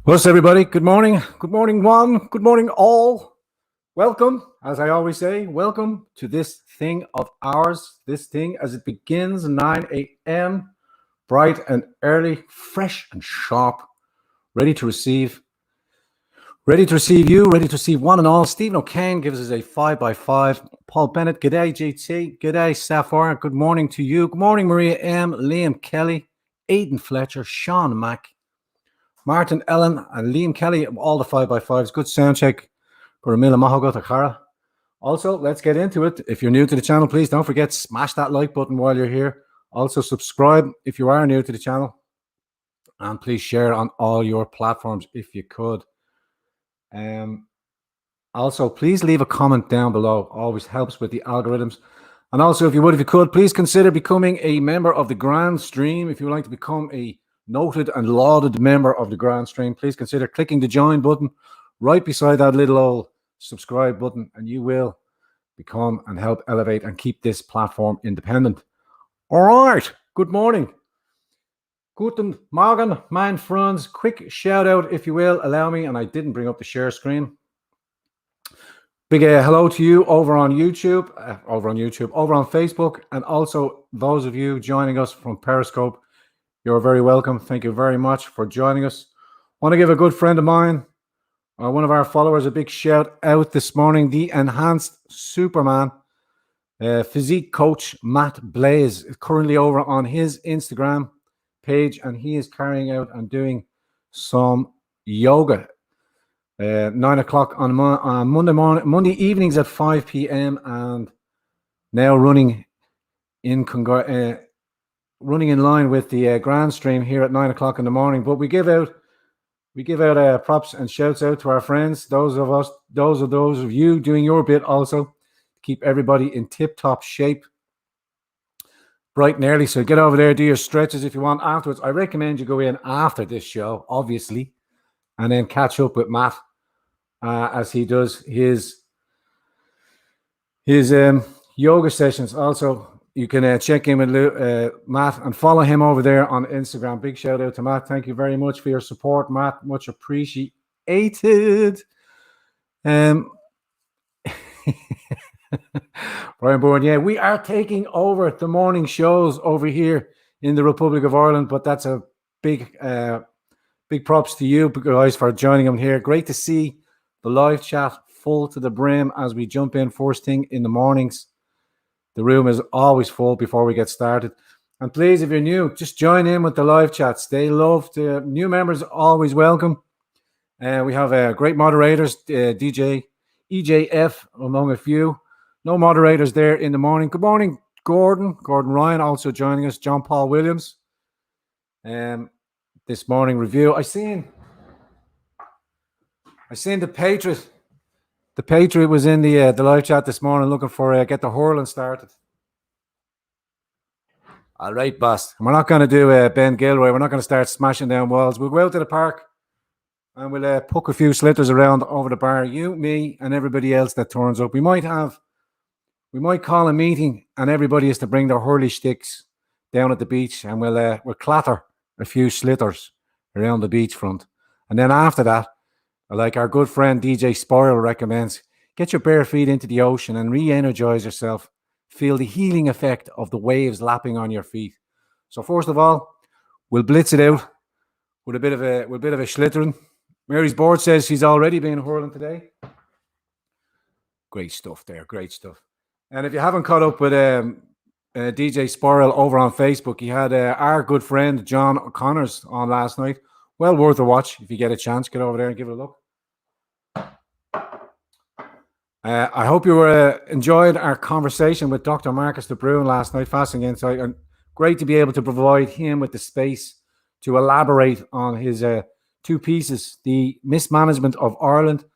What's everybody? Good morning. Good morning, one. Good morning, all. Welcome, as I always say, welcome to this thing of ours. This thing as it begins 9 a.m. bright and early, fresh and sharp, ready to receive you, ready to receive one and all. Stephen O'Kane gives us a 5x5. Paul Bennett, g'day GT, g'day Sapphire, good morning to you. Good morning Maria M, Liam Kelly, Aidan Fletcher, Sean Mack, Martin Ellen and Liam Kelly, all the 5x5s. Good sound check. Also, let's get into it. If you're new to the channel, please don't forget, smash that like button while you're here. Also, subscribe if you are new to the channel. And please share on all your platforms if you could. Also, please leave a comment down below. Always helps with the algorithms. And also, if you could, please consider becoming a member of the Grandstream. If you would like to become a noted and lauded member of the Grandstream, please consider clicking the join button right beside that little old subscribe button, and you will become and help elevate and keep this platform independent. All right, good morning. Guten Morgen, mein friends. Quick shout out, if you will, allow me, and I didn't bring up the share screen. Big hello to you over on YouTube, over on Facebook, and also those of you joining us from Periscope. You're very welcome. Thank you very much for joining us. Want to give a good friend of mine, one of our followers, a big shout out this morning. The Enhanced Superman physique coach Matt Blaze is currently over on his Instagram page, and he is carrying out and doing some yoga. 9 o'clock on Monday evenings at 5 p.m. and now running in line with the Grandstream here at 9 o'clock in the morning. But we give out props and shouts out to our friends, those of you doing your bit also to keep everybody in tip-top shape bright and early. So get over there, do your stretches if you want afterwards. I recommend you go in after this show, obviously, and then catch up with Matt as he does his yoga sessions. Also, you can check in with Matt and follow him over there on Instagram. Big shout out to Matt. Thank you very much for your support, Matt. Much appreciated. Brian Bourne, yeah, we are taking over the morning shows over here in the Republic of Ireland, but that's a big props to you guys for joining them here. Great to see the live chat full to the brim as we jump in first thing in the mornings. The room is always full before we get started. And please, if you're new, just join in with the live chats. They love to, new members always welcome. We have great moderators, DJ, EJF, among a few. No moderators there in the morning. Good morning, Gordon Ryan, also joining us. John Paul Williams. This morning review. I seen the Patriot. The Patriot was in the live chat this morning looking for get the hurling started. All right, boss. We're not going to do Ben Gilroy. We're not going to start smashing down walls. We'll go out to the park and we'll puck a few slitters around over the bar. You, me, and everybody else that turns up. We might call a meeting and everybody is to bring their hurley sticks down at the beach, and we'll clatter a few slitters around the beachfront. And then after that, like our good friend DJ Spoil recommends, get your bare feet into the ocean and re-energize yourself. Feel the healing effect of the waves lapping on your feet. So first of all, we'll blitz it out with a bit of a schlittering. Mary's board says she's already been hurling today. Great stuff there, great stuff. And if you haven't caught up with DJ Spoil over on Facebook, he had our good friend John O'Connor's on last night. Well worth a watch. If you get a chance, get over there and give it a look. I hope you enjoyed our conversation with Dr. Marcus de Bruin last night, Fascinating Insight, and great to be able to provide him with the space to elaborate on his two pieces, the Mismanagement of Ireland,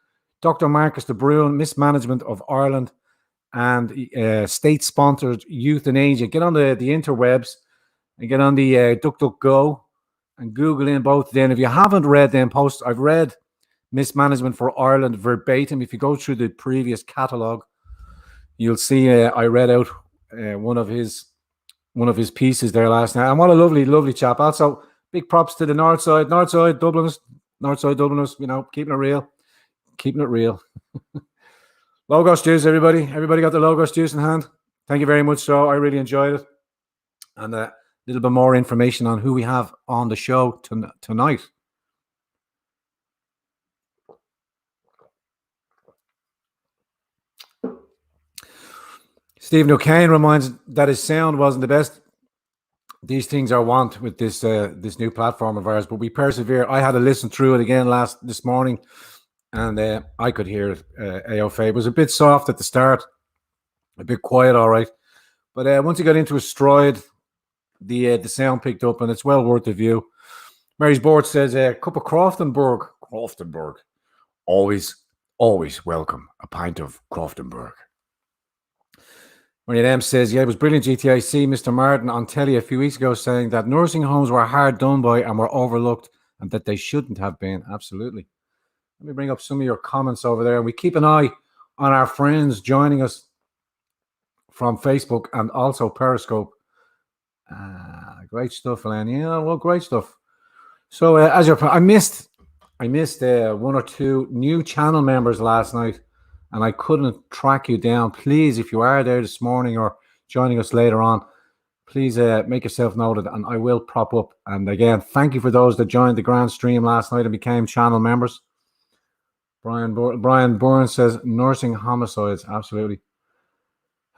Dr. Marcus de Bruin, Mismanagement of Ireland, and state-sponsored euthanasia. Get on the interwebs and get on the DuckDuckGo and Google in both. Then if you haven't read them posts, I've read Mismanagement for Ireland verbatim. If you go through the previous catalogue, you'll see I read out one of his pieces there last night. And what a lovely chap. Also, big props to the North Side Dubliners. Northside Dubliners, keeping it real. Keeping it real. Logos juice, everybody. Everybody got the Logos juice in hand? Thank you very much. So I really enjoyed it. And a little bit more information on who we have on the show tonight. Stephen O'Kane reminds that his sound wasn't the best. These things are want with this new platform of ours, but we persevere. I had to listen through it again this morning, and I could hear it. AOFA. It was a bit soft at the start, a bit quiet, all right. But once you got into a stride, the sound picked up, and it's well worth the view. Mary's board says, cup of Croftonburg. Always welcome a pint of Croftonburg. Marianne M says, yeah, it was brilliant GTIC. Mr. Martin on telly a few weeks ago saying that nursing homes were hard done by and were overlooked and that they shouldn't have been. Absolutely. Let me bring up some of your comments over there. We keep an eye on our friends joining us from Facebook and also Periscope. Great stuff, Elaine. Yeah, well, great stuff. So I missed one or two new channel members last night, and I couldn't track you down. Please, if you are there this morning or joining us later on, please make yourself noted, and I will prop up. And again, thank you for those that joined the Grandstream last night and became channel members. Brian Burns says, nursing homicides. Absolutely.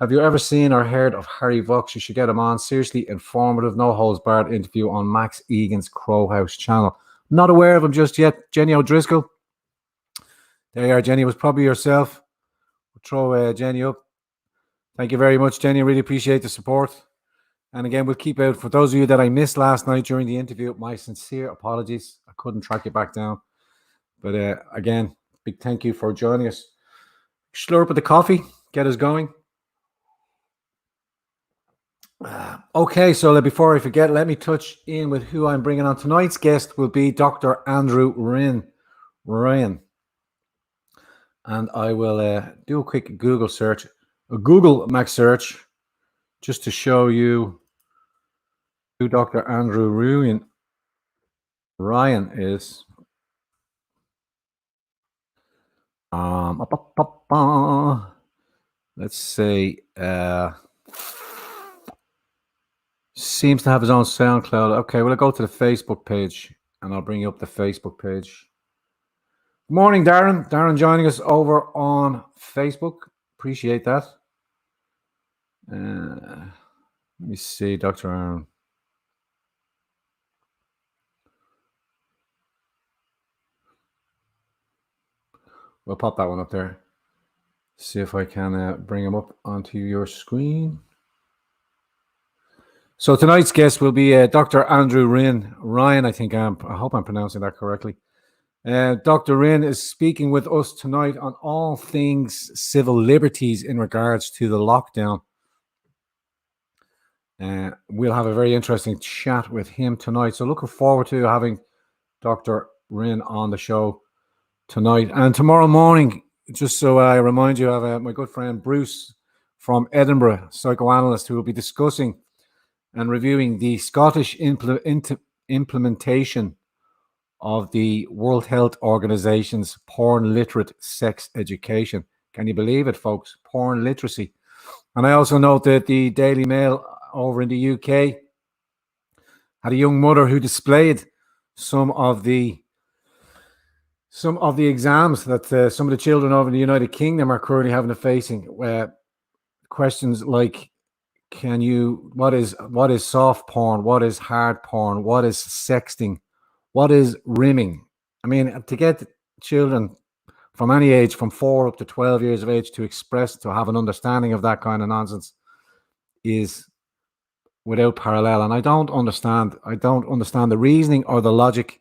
Have you ever seen or heard of Harry Vox? You should get him on. Seriously informative, no holds barred interview on Max Egan's Crow House channel. Not aware of him just yet. Jenny O'Driscoll. There you are, Jenny. It was probably yourself. We'll throw Jenny up. Thank you very much, Jenny. Really appreciate the support. And again, we'll keep out. For those of you that I missed last night during the interview, my sincere apologies. I couldn't track you back down. But again, big thank you for joining us. Slurp of the coffee. Get us going. Okay, so before I forget, let me touch in with who I'm bringing on. Tonight's guest will be Dr. Andrew Ryan. And I will do a quick Google search, a Google Mac search, just to show you who Dr. Andrew Ryan is. Let's see. Seems to have his own SoundCloud. Okay, well, I'll go to the Facebook page and I'll bring you up the Facebook page. Good morning, Darren. Darren joining us over on Facebook. Appreciate that. Let me see, Dr. Aaron. We'll pop that one up there. See if I can bring him up onto your screen. So tonight's guest will be Dr. Andrew Ryan. I hope I'm pronouncing that correctly. Dr. Ryan is speaking with us tonight on all things civil liberties in regards to the lockdown. We'll have a very interesting chat with him tonight. So looking forward to having Dr. Ryan on the show tonight. And tomorrow morning, just so I remind you, I have my good friend Bruce from Edinburgh, psychoanalyst, who will be discussing and reviewing the Scottish implementation of the World Health Organization's porn literate sex education. Can you believe it, folks? Porn literacy. And I also note that the Daily Mail over in the UK had a young mother who displayed some of the exams that some of the children over in the United Kingdom are currently facing. Questions like, what is soft porn? What is hard porn? What is sexting? What is rimming? I mean, to get children from any age, from 4 up to 12 years of age, to have an understanding of that kind of nonsense is without parallel. And I don't understand the reasoning or the logic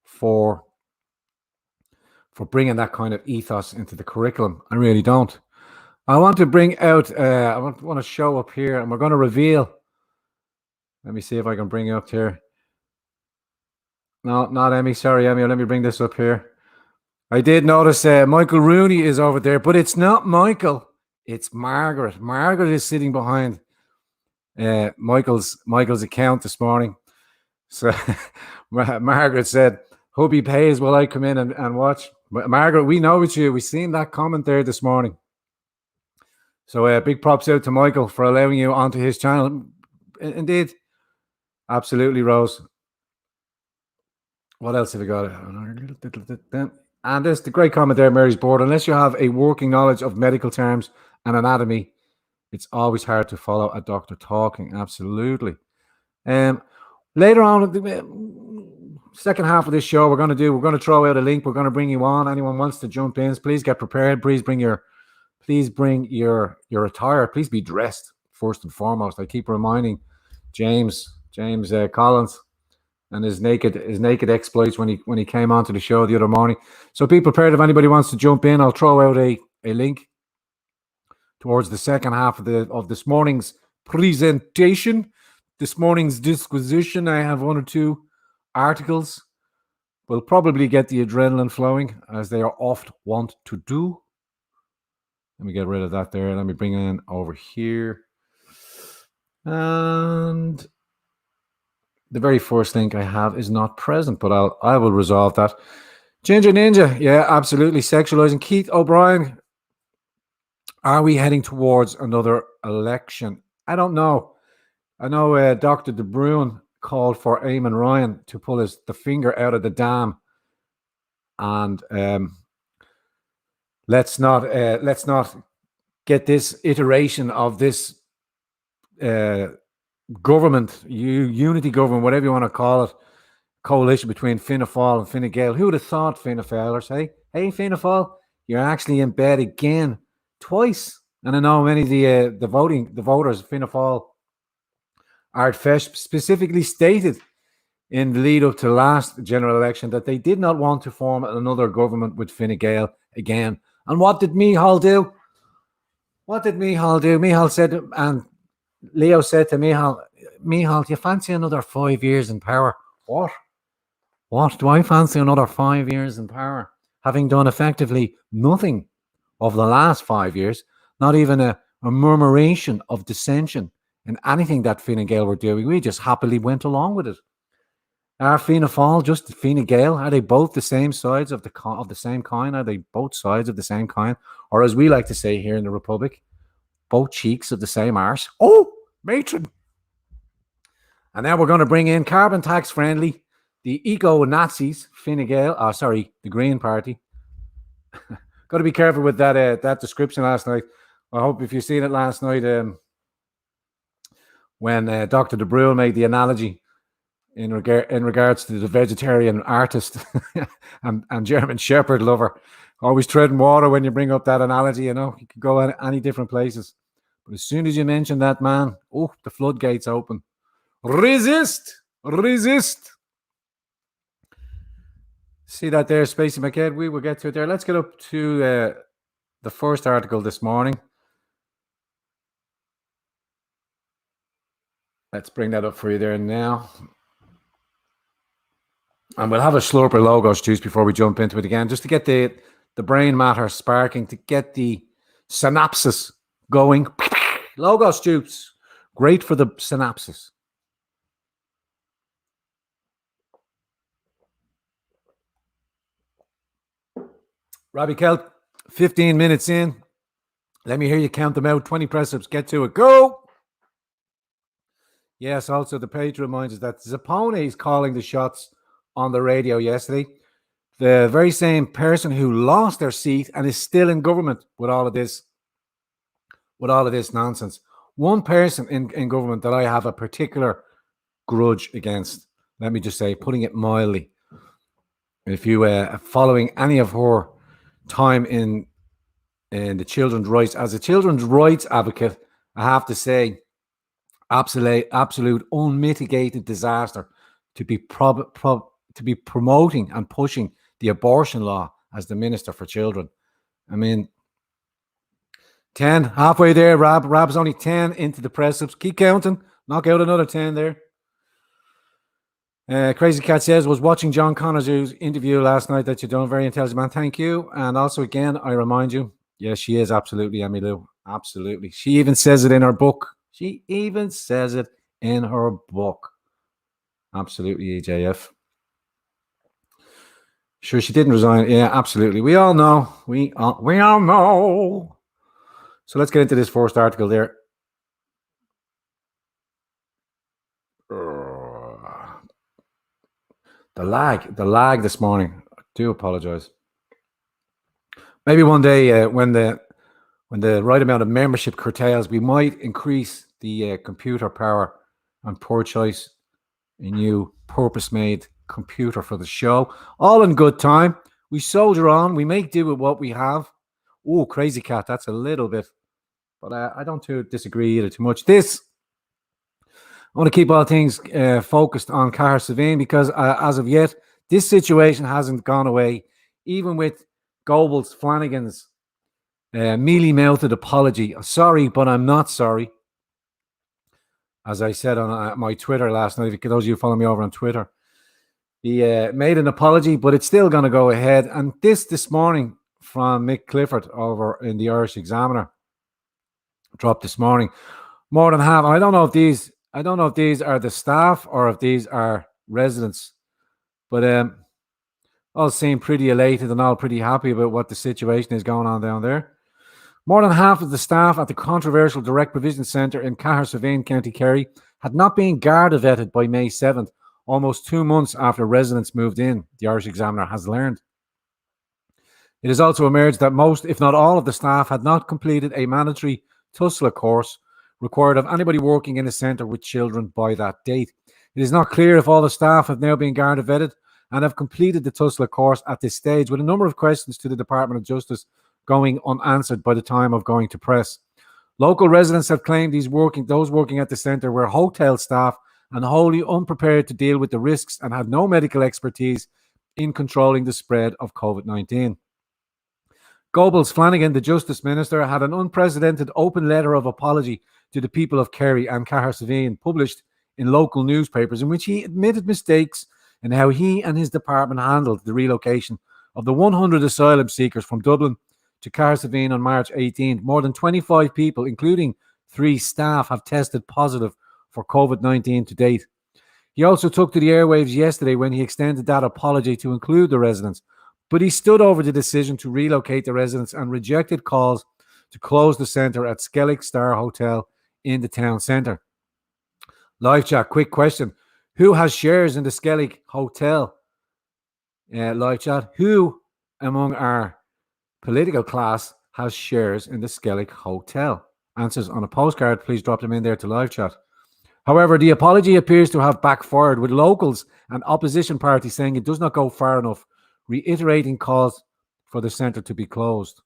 for bringing that kind of ethos into the curriculum. I really don't. I want to bring out, I want to show up here, and we're going to reveal. Let me see if I can bring it up here. No, not Emmy. Sorry, Emmy. Let me bring this up here. I did notice Michael Rooney is over there, but it's not Michael. It's Margaret. Margaret is sitting behind Michael's account this morning. So Margaret said, Hubby pays while I come in and watch. Margaret, we know it's you. We've seen that comment there this morning. So big props out to Michael for allowing you onto his channel. Indeed. Absolutely, Rose. What else have we got? And there's the great comment there, Mary's board. Unless you have a working knowledge of medical terms and anatomy, it's always hard to follow a doctor talking. Absolutely. Later on, the second half of this show, we're going to throw out a link. We're going to bring you on. Anyone wants to jump in, please get prepared. Please bring your attire. Please be dressed first and foremost. I keep reminding James Collins and his naked exploits when he came onto the show the other morning. So be prepared if anybody wants to jump in. I'll throw out a link towards the second half of this morning's presentation, this morning's disquisition. I have one or two articles. We'll probably get the adrenaline flowing, as they are oft wont to do. Let me get rid of that there. Let me bring it in over here. And the very first link I have is not present, but I will resolve that. Ginger Ninja, yeah, absolutely. Sexualizing. Keith O'Brien, are we heading towards another election? I don't know. I know Dr. De Bruin called for Eamon Ryan to pull the finger out of the dam, and let's not get this iteration of this government, unity government, whatever you want to call it, coalition between Fianna Fáil and Fine Gael. Who would have thought, Fianna Fáilers? Hey, Fianna Fáil, you're actually in bed again twice. And I know many of the voters of Fianna Fáil are specifically stated in the lead up to last general election that they did not want to form another government with Fine Gael again. And what did Micheál do? Micheál said, and Leo said to Micheál, do you fancy another 5 years in power? What? Do I fancy another 5 years in power? Having done effectively nothing of the last 5 years, not even a murmuration of dissension in anything that Fine Gael were doing. We just happily went along with it. Are Fianna Fáil just Fine Gael? Are they both the same sides of the same coin? Are they both sides of the same coin? Or as we like to say here in the Republic, both cheeks of the same arse? Oh, matron. And now we're going to bring in carbon tax friendly, the eco-Nazis, Fine Gael, the Green Party. Got to be careful with that description last night. I hope if you've seen it last night, when Dr. De Bruin made the analogy in regards to the vegetarian artist and German Shepherd lover. Always treading water when you bring up that analogy, you know. You could go any different places. But as soon as you mention that, man, the floodgates open. Resist! See that there, Spacey McKed? We will get to it there. Let's get up to the first article this morning. Let's bring that up for you there now. And we'll have a slurp of Logos juice before we jump into it again, just to get the brain matter sparking, to get the synapses going. Logos juice, great for the synapses. Robbie Kelt, 15 minutes in. Let me hear you count them out. 20 press-ups. Get to it. Go! Yes, also the page reminds us that Zappone is calling the shots on the radio yesterday. The very same person who lost their seat and is still in government with all of this nonsense. One person in government that I have a particular grudge against, let me just say, putting it mildly. If you are following any of her time in the children's rights, as a children's rights advocate, I have to say, absolute unmitigated disaster to be promoting and pushing the abortion law as the Minister for Children. I mean, 10, halfway there, Rab. Rab's only 10 into the press-ups. Keep counting. Knock out another 10 there. Crazy Cat says, was watching John Connor's interview last night that you're doing. Very intelligent, man. Thank you. And also, again, I remind you, yes, she is absolutely Emmylou. Absolutely. She even says it in her book. Absolutely, EJF. Sure, she didn't resign. Yeah, absolutely. We all know. We all know. So let's get into this first article there. The lag this morning. I do apologize. Maybe one day when the right amount of membership curtails, we might increase the computer power and purchase a new purpose-made computer for the show. All in good time. We soldier on. We make do with what we have. Oh, crazy cat. That's a little bit, but I don't disagree either too much. I want to keep all things focused on Cahir Savine because as of yet, this situation hasn't gone away, even with Goebbels, Flanagan's mealy-mouthed apology. Sorry, but I'm not sorry. As I said on my Twitter last night, if those of you follow me over on Twitter, he made an apology, but it's still going to go ahead. And this morning from Mick Clifford over in the Irish Examiner dropped this morning. More than half. And I don't know if these are the staff or if these are residents, but all seem pretty elated and all pretty happy about what the situation is going on down there. More than half of the staff at the controversial Direct Provision Centre in Cahir Savine, County Kerry, had not been Garda vetted by May 7th, almost 2 months after residents moved in, the Irish Examiner has learned. It has also emerged that most, if not all, of the staff had not completed a mandatory TUSLA course required of anybody working in a centre with children by that date. It is not clear if all the staff have now been Garda vetted and have completed the TUSLA course at this stage, with a number of questions to the Department of Justice going unanswered by the time of going to press. Local residents have claimed those working at the centre were hotel staff and wholly unprepared to deal with the risks and had no medical expertise in controlling the spread of COVID-19. Goebbels Flanagan, the Justice Minister, had an unprecedented open letter of apology to the people of Kerry and Cahir Savine published in local newspapers, in which he admitted mistakes in how he and his department handled the relocation of the 100 asylum seekers from Dublin to Cahir Savine on March 18th. More than 25 people, including 3 staff, have tested positive for COVID-19 to date. He also took to the airwaves yesterday when he extended that apology to include the residents, but he stood over the decision to relocate the residents and rejected calls to close the centre at Skellig Star Hotel in the town centre. Live chat, quick question. Who has shares in the Skellig Hotel? Live chat. Who among our political class has shares in the Skellig Hotel? Answers on a postcard. Please drop them in there to live chat. However, the apology appears to have backfired, with locals and opposition parties saying it does not go far enough, reiterating calls for the centre to be closed.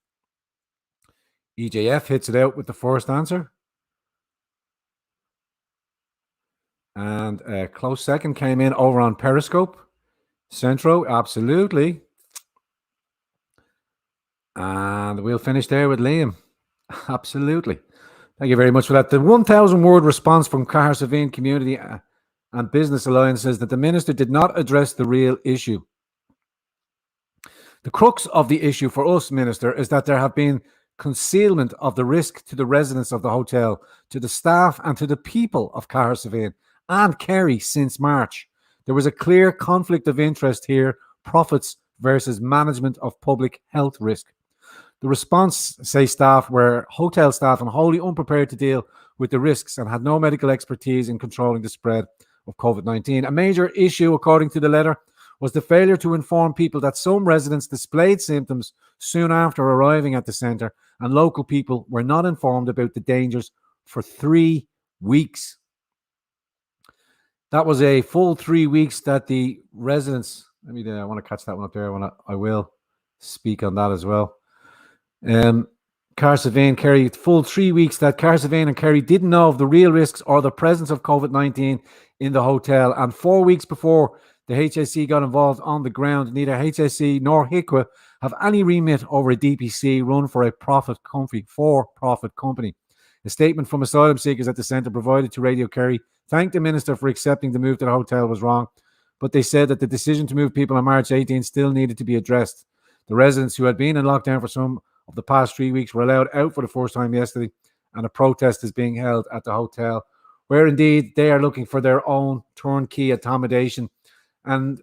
EJF hits it out with the first answer. And a close second came in over on Periscope. Centro, absolutely. And we'll finish there with Liam. Absolutely. Thank you very much for that. The 1,000-word response from Cahir Savine Community and Business Alliance says that the Minister did not address the real issue. The crux of the issue for us, Minister, is that there have been concealment of the risk to the residents of the hotel, to the staff and to the people of Cahir Savine and Kerry since March. There was a clear conflict of interest here, profits versus management of public health risk. The response, say staff, were hotel staff and wholly unprepared to deal with the risks and had no medical expertise in controlling the spread of COVID-19. A major issue, according to the letter, was the failure to inform people that some residents displayed symptoms soon after arriving at the centre, and local people were not informed about the dangers for 3 weeks. That was a full 3 weeks that the residents, I want to catch that one up there. I will speak on that as well. Cahir Savine, Kerry, full 3 weeks that Cahir Savine and Kerry didn't know of the real risks or the presence of COVID-19 in the hotel. And 4 weeks before the HSE got involved on the ground, neither HSE nor HICWA have any remit over a DPC run for a for-profit company. A statement from asylum seekers at the centre provided to Radio Kerry thanked the Minister for accepting the move to the hotel was wrong, but they said that the decision to move people on March 18 still needed to be addressed. The residents who had been in lockdown for some of the past 3 weeks were allowed out for the first time yesterday, and a protest is being held at the hotel, where indeed they are looking for their own turnkey accommodation. And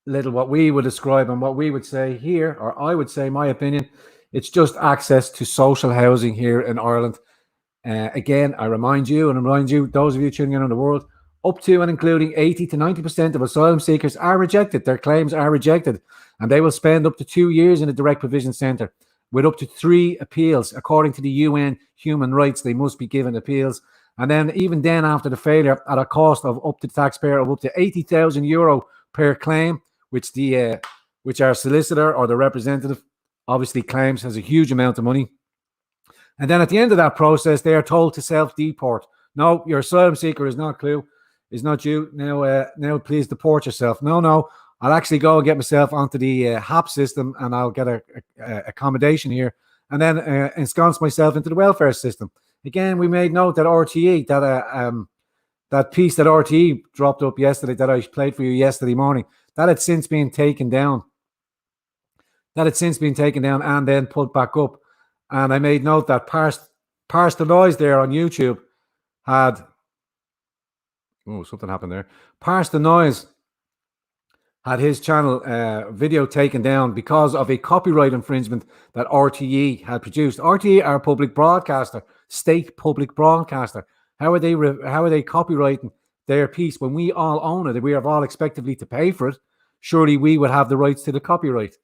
little what we would describe and what we would say here, or I would say, my opinion, it's just access to social housing here in Ireland. Again, I remind you, those of you tuning in on the world, up to and including 80 to 90% of asylum seekers are rejected. Their claims are rejected, and they will spend up to 2 years in a direct provision centre with up to 3 appeals. According to the UN human rights, they must be given appeals. And then, even then, after the failure, at a cost of up to the taxpayer of up to €80,000 per claim, which our solicitor or the representative obviously claims has a huge amount of money. And then at the end of that process, they are told to self-deport. No, your asylum seeker is not due. Now please deport yourself. No, I'll actually go and get myself onto the HAP system, and I'll get a accommodation here, and then ensconce myself into the welfare system. Again, we made note that RTE, that piece that RTE dropped up yesterday, that I played for you yesterday morning, that had since been taken down. And then put back up. And I made note that Parse the Noise there on YouTube had... Oh, something happened there. Parse the Noise had his channel video taken down because of a copyright infringement that RTE had produced. RTE are a public broadcaster, state public broadcaster. How are they copyrighting their piece when we all own it? We are all expected to pay for it. Surely we would have the rights to the copyright.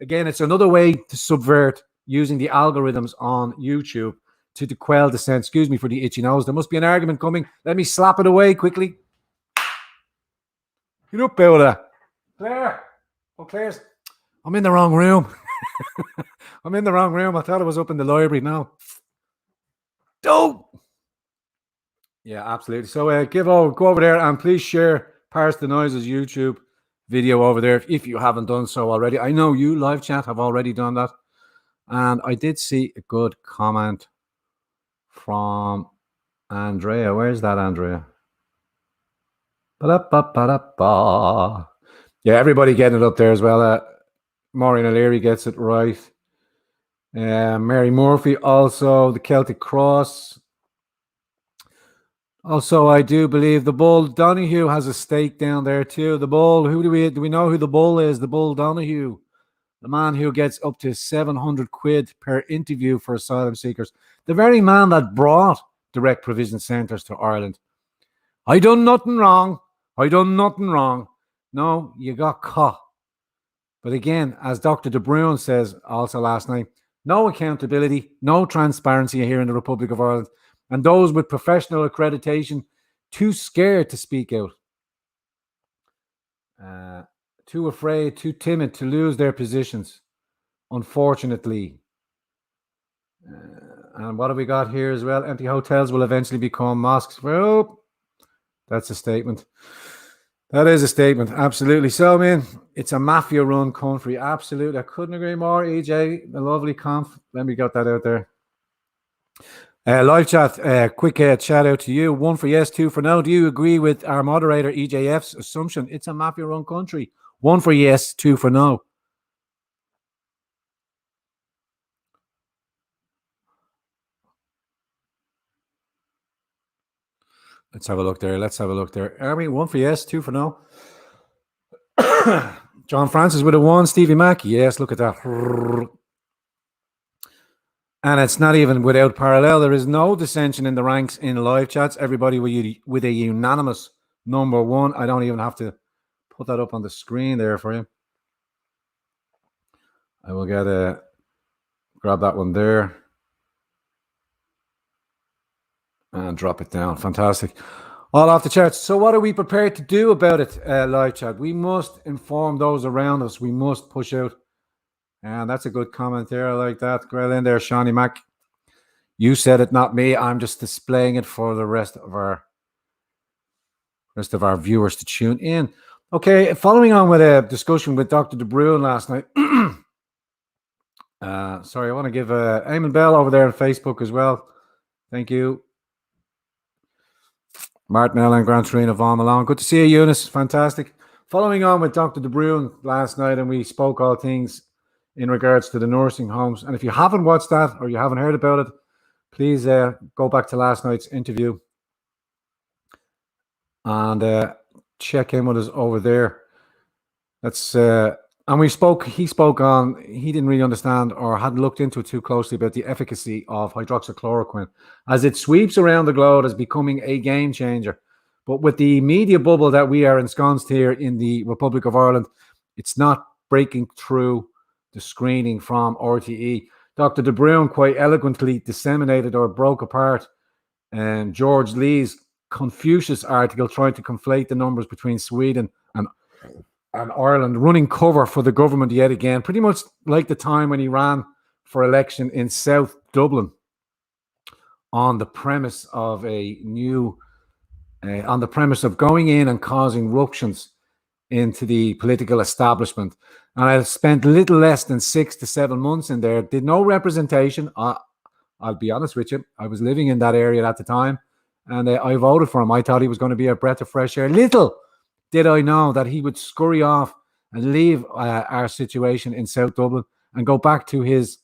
Again, it's another way to subvert using the algorithms on YouTube to quell dissent. Excuse me for the itchy nose. There must be an argument coming. Let me slap it away quickly. Get up out of that. Claire. Oh, Claire's. I'm in the wrong room. I thought I was up in the library now. Don't. Yeah, absolutely. So go over there and please share Parse the Noise's YouTube video over there if you haven't done so already. I know you, live chat, have already done that. And I did see a good comment from Andrea. Where's that, Andrea? Ba-da-ba-ba-da-ba. Yeah, everybody getting it up there as well. Maureen Éire gets it right. Mary Murphy also. The Celtic Cross. Also, I do believe the Bull Donahue has a stake down there too. The Bull. Do we know who the Bull is? The Bull Donahue. The man who gets up to 700 quid per interview for asylum seekers. The very man that brought direct provision centres to Ireland. I done nothing wrong. No, you got caught. But again, as Dr. De Bruin says also last night, no accountability, no transparency here in the Republic of Ireland. And those with professional accreditation, too scared to speak out. Too afraid, too timid to lose their positions, unfortunately. And what have we got here as well? Empty hotels will eventually become mosques. Well, that's a statement. That is a statement, absolutely. So, I mean, it's a mafia-run country. Absolutely. I couldn't agree more, EJ. The lovely conf. Let me get that out there. Live chat, quick shout out to you. 1 for yes, 2 for no. Do you agree with our moderator, EJF's assumption? It's a mafia-run country. 1 for yes, 2 for no. Let's have a look there. Army, 1 for yes, 2 for no. John Francis with a 1. Stevie Mack, yes, look at that. And it's not even without parallel. There is no dissension in the ranks in live chats. Everybody with a unanimous number 1. I don't even have to put that up on the screen there for you. I will grab that one there and drop it down. Fantastic. All off the charts. So what are we prepared to do about it, live chat? We must inform those around us. We must push out. And that's a good comment there. I like that. Great in there, Shawnee Mac. You said it, not me. I'm just displaying it for the rest of our viewers to tune in. Okay, following on with a discussion with Dr. De Bruin last night. Sorry, I want to give Eamon Bell over there on Facebook as well. Thank you. Martin Allen, Grandstream, Yvonne Malone. Good to see you, Eunice. Fantastic. Following on with Dr. De Bruin last night, and we spoke all things in regards to the nursing homes. And if you haven't watched that or you haven't heard about it, please go back to last night's interview and check in with us over there. That's and he spoke on, he didn't really understand or hadn't looked into it too closely about the efficacy of hydroxychloroquine as it sweeps around the globe as becoming a game changer. But with the media bubble that we are ensconced here in the Republic of Ireland, it's not breaking through the screening from RTE. Dr. De Bruin quite eloquently disseminated or broke apart George Lee's Confucius article trying to conflate the numbers between Sweden and Ireland, running cover for the government yet again, pretty much like the time when he ran for election in South Dublin on the premise of going in and causing ruptions into the political establishment. And I spent little less than 6 to 7 months in there, did no representation. I'll be honest with you, I was living in that area at the time, and I voted for him. I thought he was going to be a breath of fresh air. Little did I know that he would scurry off and leave our situation in South Dublin and go back to his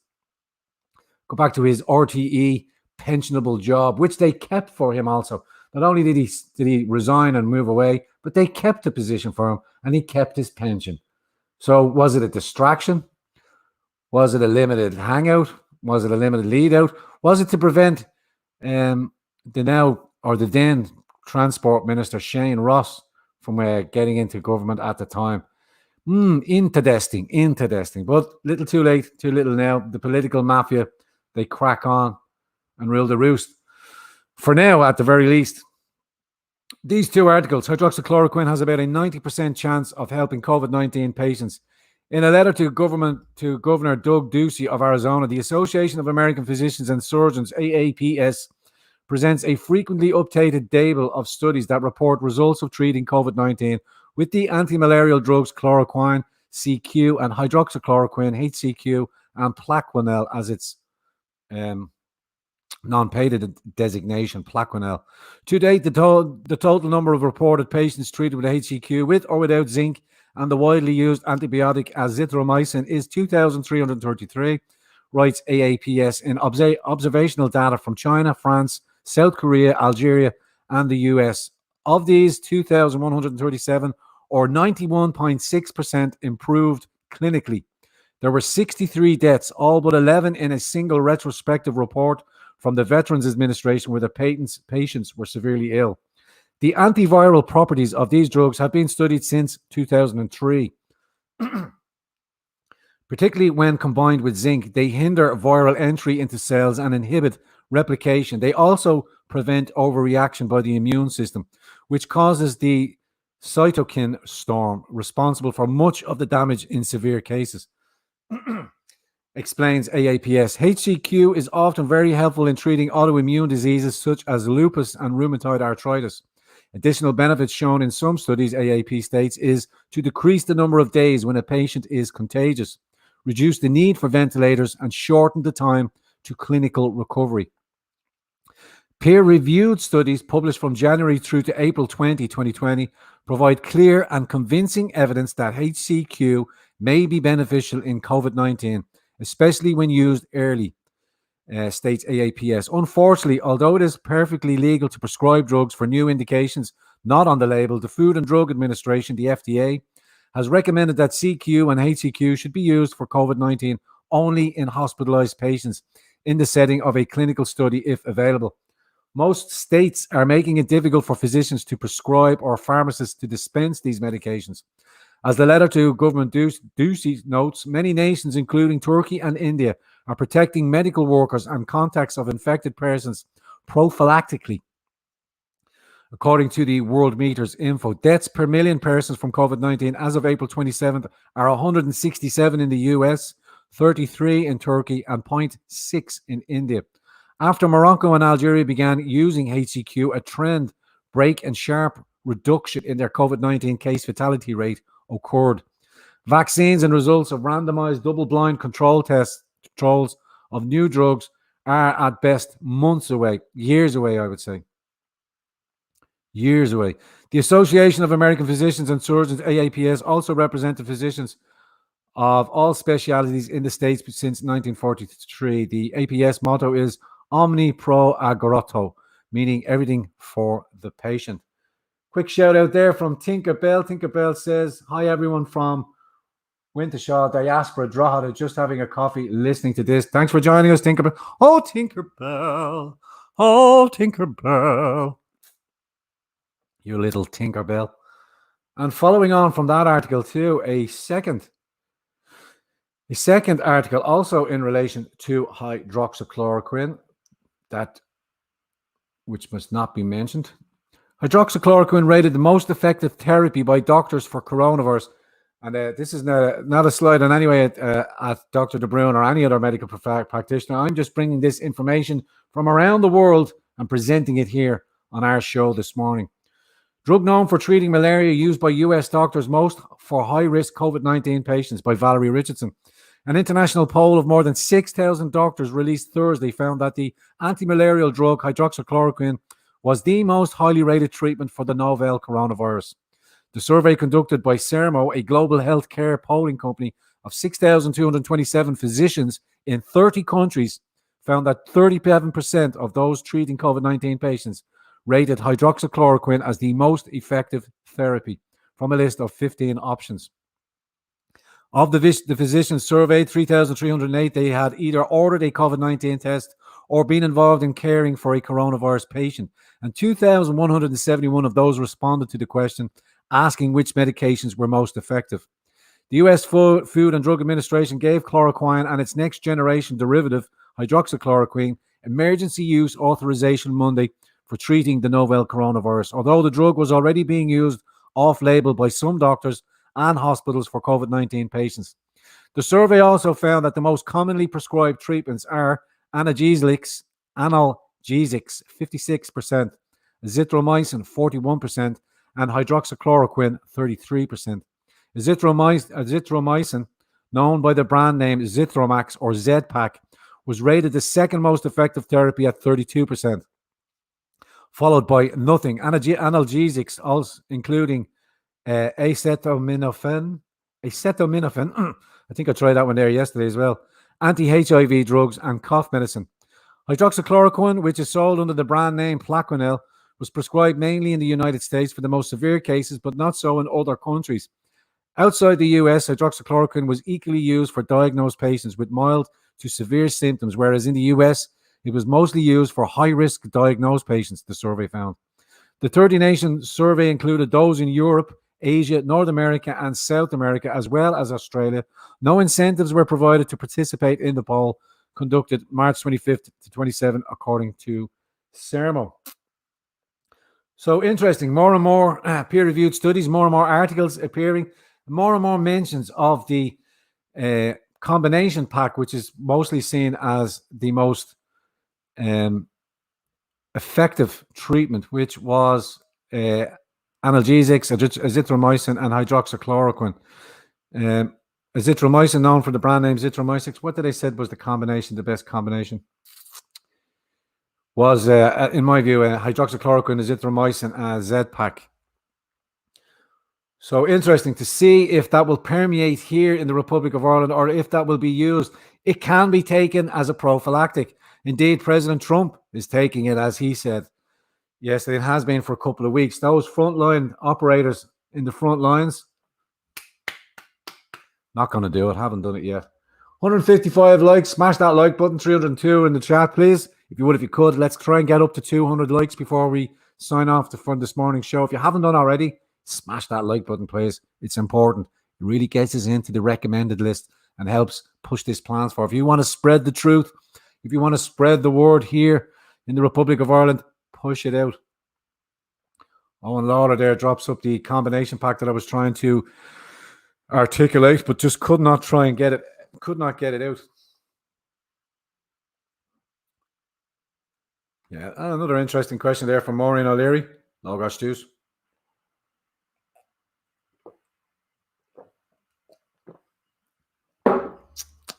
RTE pensionable job, which they kept for him also. Not only did he resign and move away, but they kept the position for him and he kept his pension. So was it a distraction? Was it a limited hangout? Was it a limited lead out? Was it to prevent the then Transport Minister Shane Ross from getting into government at the time? Interesting. But little too late, too little now. The political mafia, they crack on and rule the roost. For now, at the very least. These two articles, hydroxychloroquine has about a 90% chance of helping COVID-19 patients. In a letter to Governor Doug Ducey of Arizona, the Association of American Physicians and Surgeons, AAPS, presents a frequently updated table of studies that report results of treating COVID-19 with the anti-malarial drugs chloroquine, CQ, and hydroxychloroquine, HCQ, and Plaquenil as its non-paid designation, Plaquenil. To date, the total number of reported patients treated with HCQ with or without zinc and the widely used antibiotic azithromycin is 2,333, writes AAPS in observational data from China, France, South Korea, Algeria, and the US. Of these, 2,137, or 91.6%, improved clinically. There were 63 deaths, all but 11 in a single retrospective report from the Veterans Administration where the patients were severely ill. The antiviral properties of these drugs have been studied since 2003. Particularly when combined with zinc, they hinder viral entry into cells and inhibit replication. They also prevent overreaction by the immune system, which causes the cytokine storm responsible for much of the damage in severe cases. Explains AAPS. HCQ is often very helpful in treating autoimmune diseases such as lupus and rheumatoid arthritis. Additional benefits shown in some studies, AAP states, is to decrease the number of days when a patient is contagious, reduce the need for ventilators, and shorten the time to clinical recovery. Peer-reviewed studies published from January through to April 2020, provide clear and convincing evidence that HCQ may be beneficial in COVID-19, especially when used early, states AAPS. Unfortunately, although it is perfectly legal to prescribe drugs for new indications not on the label, the Food and Drug Administration, the FDA, has recommended that CQ and HCQ should be used for COVID-19 only in hospitalized patients in the setting of a clinical study if available. Most states are making it difficult for physicians to prescribe or pharmacists to dispense these medications. As the letter to Government Ducey notes, many nations, including Turkey and India, are protecting medical workers and contacts of infected persons prophylactically. According to the World Meters info, deaths per million persons from COVID-19 as of April 27th are 167 in the US, 33 in Turkey, and 0.6 in India. After Morocco and Algeria began using HCQ, a trend break and sharp reduction in their COVID-19 case fatality rate occurred. Vaccines and results of randomized double-blind trials of new drugs are at best months away, years away, I would say. Years away. The Association of American Physicians and Surgeons, AAPS, also represented physicians of all specialties in the States since 1943. The APS motto is Omni Pro Agorato, meaning everything for the patient. Quick shout out there from Tinkerbell. Tinkerbell says, hi everyone from Wintershaw, Diaspora, Drogheda, just having a coffee, listening to this. Thanks for joining us, Tinkerbell. Oh, Tinkerbell. Oh, Tinkerbell. You little Tinkerbell. And following on from that article too, a second article also in relation to hydroxychloroquine, which must not be mentioned. Hydroxychloroquine rated the most effective therapy by doctors for coronavirus. And this is not a slide in any way at Dr. De Bruin or any other medical practitioner. I'm just bringing this information from around the world and presenting it here on our show this morning. Drug known for treating malaria used by US doctors most for high-risk COVID-19 patients by Valerie Richardson. An international poll of more than 6,000 doctors released Thursday found that the anti-malarial drug hydroxychloroquine was the most highly rated treatment for the novel coronavirus. The survey conducted by Sermo, a global healthcare polling company of 6,227 physicians in 30 countries, found that 37% of those treating COVID-19 patients rated hydroxychloroquine as the most effective therapy from a list of 15 options. Of the physicians surveyed, 3,308, they had either ordered a COVID-19 test or been involved in caring for a coronavirus patient. And 2,171 of those responded to the question, asking which medications were most effective. The US Food and Drug Administration gave chloroquine and its next generation derivative, hydroxychloroquine, emergency use authorization Monday for treating the novel coronavirus, although the drug was already being used off-label by some doctors and hospitals for COVID-19 patients. The survey also found that the most commonly prescribed treatments are analgesics, 56%, azithromycin, 41%, and hydroxychloroquine, 33%. Azithromycin, known by the brand name Zithromax or Z-Pack, was rated the second most effective therapy at 32%, followed by nothing. Analgesics, also including acetaminophen. I think I tried that one there yesterday as well. Anti-HIV drugs and cough medicine. Hydroxychloroquine, which is sold under the brand name Plaquenil, was prescribed mainly in the United States for the most severe cases, but not so in other countries. Outside the US, hydroxychloroquine was equally used for diagnosed patients with mild to severe symptoms, whereas in the US, it was mostly used for high-risk diagnosed patients, the survey found. The 30-nation survey included those in Europe, Asia, North America, and South America, as well as Australia. No incentives were provided to participate in the poll conducted March 25th to 27, according to Sermo. So interesting. More and more peer-reviewed studies, more and more articles appearing, more and more mentions of the combination pack, which is mostly seen as the most effective treatment, which was analgesics, azithromycin, and hydroxychloroquine. Azithromycin, known for the brand name Zithromax. What did they said was the best combination? Was, in my view, hydroxychloroquine, azithromycin, Z-Pack. So interesting to see if that will permeate here in the Republic of Ireland or if that will be used. It can be taken as a prophylactic. Indeed, President Trump is taking it, as he said. Yes, it has been for a couple of weeks. Those frontline operators in the front lines, not going to do it. Haven't done it yet. 155 likes. Smash that like button. 302 in the chat, please. If you could. Let's try and get up to 200 likes before we sign off for this morning's show. If you haven't done already, smash that like button, please. It's important. It really gets us into the recommended list and helps push this plans for. If you want to spread the truth, if you want to spread the word here in the Republic of Ireland, push it out. Owen Lawler there drops up the combination pack that I was trying to articulate, but just could not get it out. Yeah, another interesting question there from Maureen O'Leary. No gosh, juice.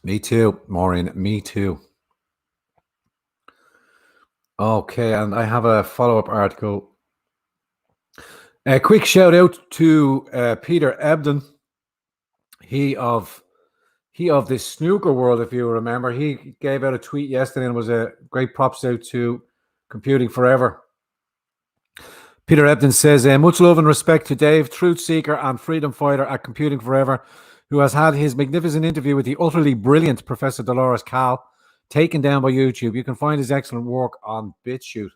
Me too, Maureen. Me too. Okay, and I have a follow-up article. A quick shout out to Peter Ebden. He of this snooker world, if you remember. He gave out a tweet yesterday and was a great props out to Computing Forever. Peter Ebden says, much love and respect to Dave, truth seeker and freedom fighter at Computing Forever, who has had his magnificent interview with the utterly brilliant Professor Dolores Cal taken down by YouTube. You can find his excellent work on BitChute.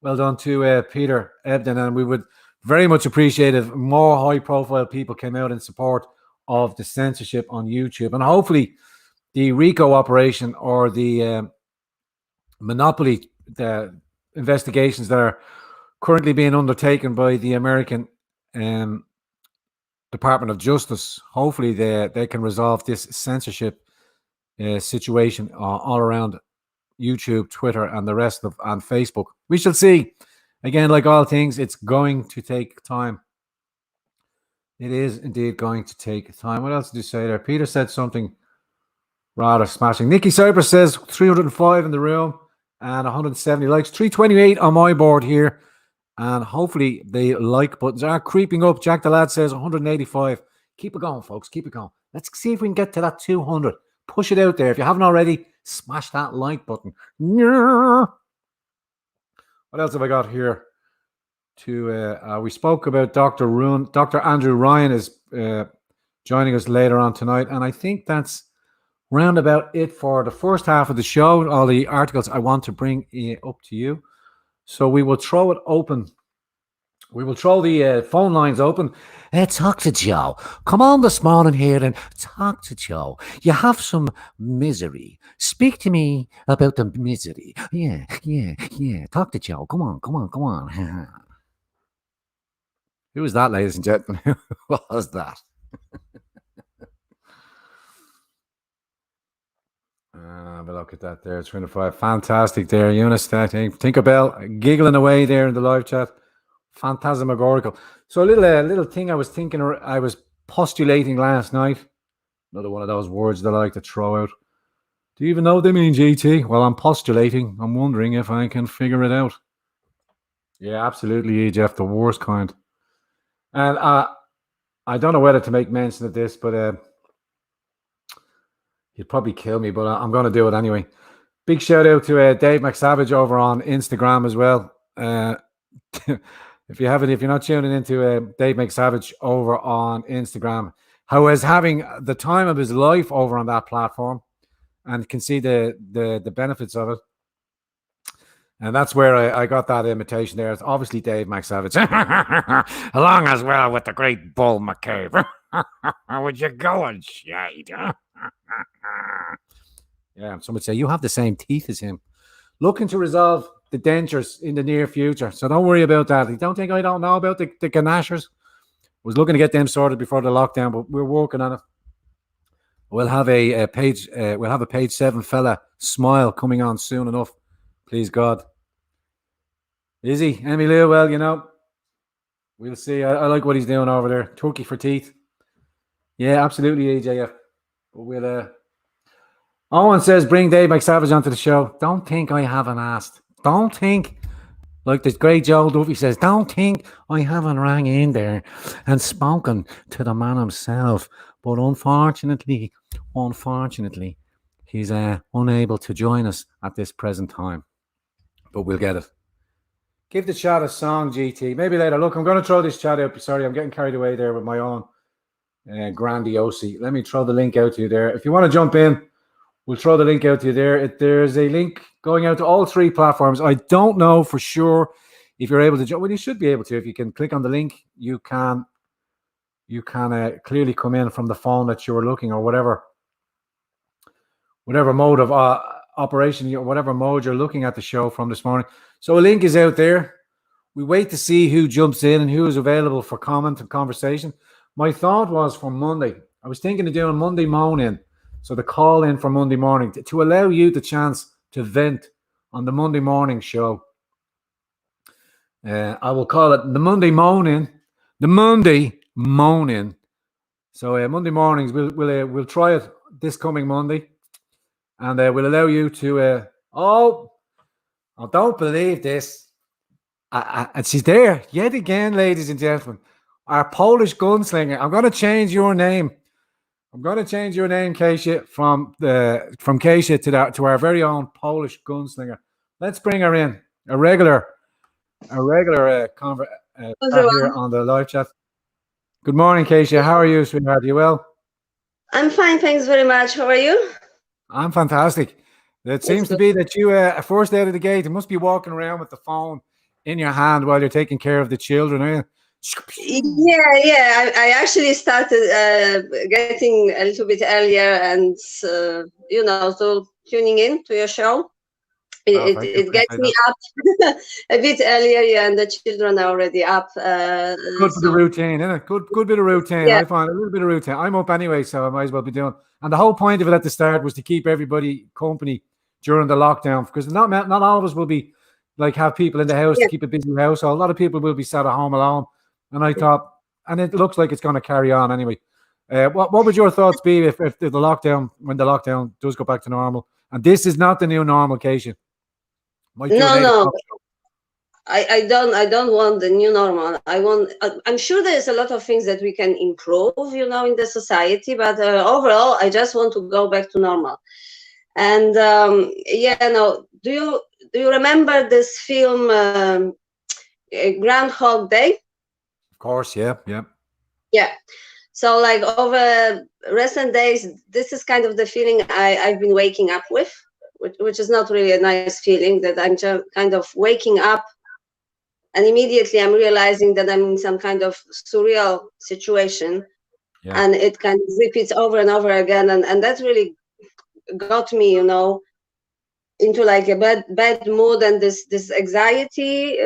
Well done to Peter Ebden, and we would very much appreciate if more high-profile people came out in support of the censorship on YouTube. And hopefully the RICO operation or the monopoly the investigations that are currently being undertaken by the American Department of Justice, hopefully they can resolve this censorship situation all around YouTube, Twitter, and the rest of and Facebook. We shall see. Again, like all things, it's going to take time. It is indeed going to take time. What else did you say there? Peter said something rather smashing. Nikki Cypress says 305 in the room and 170 likes. 328 on my board here. And hopefully the like buttons are creeping up. Jack the Lad says 185. Keep it going, folks. Keep it going. Let's see if we can get to that 200. Push it out there. If you haven't already, smash that like button. What else have I got here? We spoke about Dr. Andrew Ryan is joining us later on tonight. And I think that's round about it for the first half of the show. All the articles I want to bring up to you. So we will throw it open. We will throw the phone lines open. Talk to Joe. Come on this morning here and talk to Joe. You have some misery. Speak to me about the misery. Yeah. Talk to Joe. Come on. Who was that, ladies and gentlemen? Who was that? Have a look at that there. 25. Fantastic there. Eunice, Tinkerbell giggling away there in the live chat. Phantasmagorical. So a little thing I was thinking, or I was postulating last night. Another one of those words that I like to throw out. Do you even know what they mean, GT? Well, I'm postulating. I'm wondering if I can figure it out. Yeah, absolutely, Jeff, the worst kind. And I don't know whether to make mention of this, but he'd probably kill me, but I'm going to do it anyway. Big shout out to Dave McSavage over on Instagram as well. If you're not tuning into Dave McSavage over on Instagram, how is having the time of his life over on that platform, and can see the benefits of it. And that's where I got that invitation there. It's obviously Dave McSavage, along as well with the great Bull McCabe. Would you go and shade? Yeah, some would say you have the same teeth as him. Looking to resolve the dentures in the near future, so don't worry about that. You don't think I don't know about the ganashers? Was looking to get them sorted before the lockdown, but we're working on it. We'll have a page. We'll have a page 7 fella smile coming on soon enough. Please God. Is he? Emmy Lou? Well, we'll see. I like what he's doing over there. Turkey for teeth. Yeah, absolutely, AJF. But we'll. Owen says, bring Dave McSavage onto the show. Don't think I haven't asked. Don't think, like the great Joel Duffy says, don't think I haven't rang in there and spoken to the man himself. But unfortunately, he's unable to join us at this present time. But we'll get it. Give the chat a song, GT. Maybe later. Look, I'm going to throw this chat out. Sorry, I'm getting carried away there with my own grandiosity. Let me throw the link out to you there. If you want to jump in, we'll throw the link out to you there. There's a link going out to all 3 platforms. I don't know for sure if you're able to jump. Well, you should be able to. If you can click on the link, you can clearly come in from the phone that you were looking, or whatever mode of operation, whatever mode you're looking at the show from this morning. So a link is out there. We wait to see who jumps in and who is available for comment and conversation. My thought was for Monday. I was thinking of doing Monday morning. So the call in for Monday morning to allow you the chance to vent on the Monday morning show. I will call it the Monday Moaning. The Monday Moaning. So Monday mornings, we'll try it this coming Monday. And we'll allow you to... I don't believe this. And she's there yet again, ladies and gentlemen. Our Polish gunslinger. I'm going to change your name. Keisha, from Keisha to our very own Polish gunslinger. Let's bring her in. A regular a regular chat here Everyone. on the live chat. Good morning, Keisha. How are you, sweetheart? You well? I'm fine, thanks very much. How are you? I'm fantastic. It It's seems to good. be that you are first out of the gate. You must be walking around with the phone in your hand while you're taking care of the children, are you? Yeah. I actually started getting a little bit earlier and, so tuning in to your show. Oh, It, thank it, you. it gets Appreciate me that. up a bit earlier, yeah, and the children are already up. Good for the So, routine, isn't it? Good bit of routine. yeah, I find a little bit of routine. I'm up anyway, so I might as well be doing. And the whole point of it at the start was to keep everybody company during the lockdown, because not all of us will be like have people in the house to yeah. keep a busy house. So a lot of people will be sat at home alone. And I thought, and it looks like it's going to carry on anyway. What would your thoughts be if the lockdown, when the lockdown does go back to normal? And this is not the new normal, Keisha. Might do an No, 8 o'clock no. show. I don't want the new normal. I'm sure there's a lot of things that we can improve, in the society, but overall, I just want to go back to normal. And yeah, no, do you remember this film, Groundhog Day? Of course, yeah, yeah, Yeah. So like over recent days, this is kind of the feeling I've been waking up with, which is not really a nice feeling, that I'm just kind of waking up and immediately I'm realizing that I'm in some kind of surreal situation, yeah, and it kind of repeats over and over again, and that really got me, into like a bad mood and this anxiety.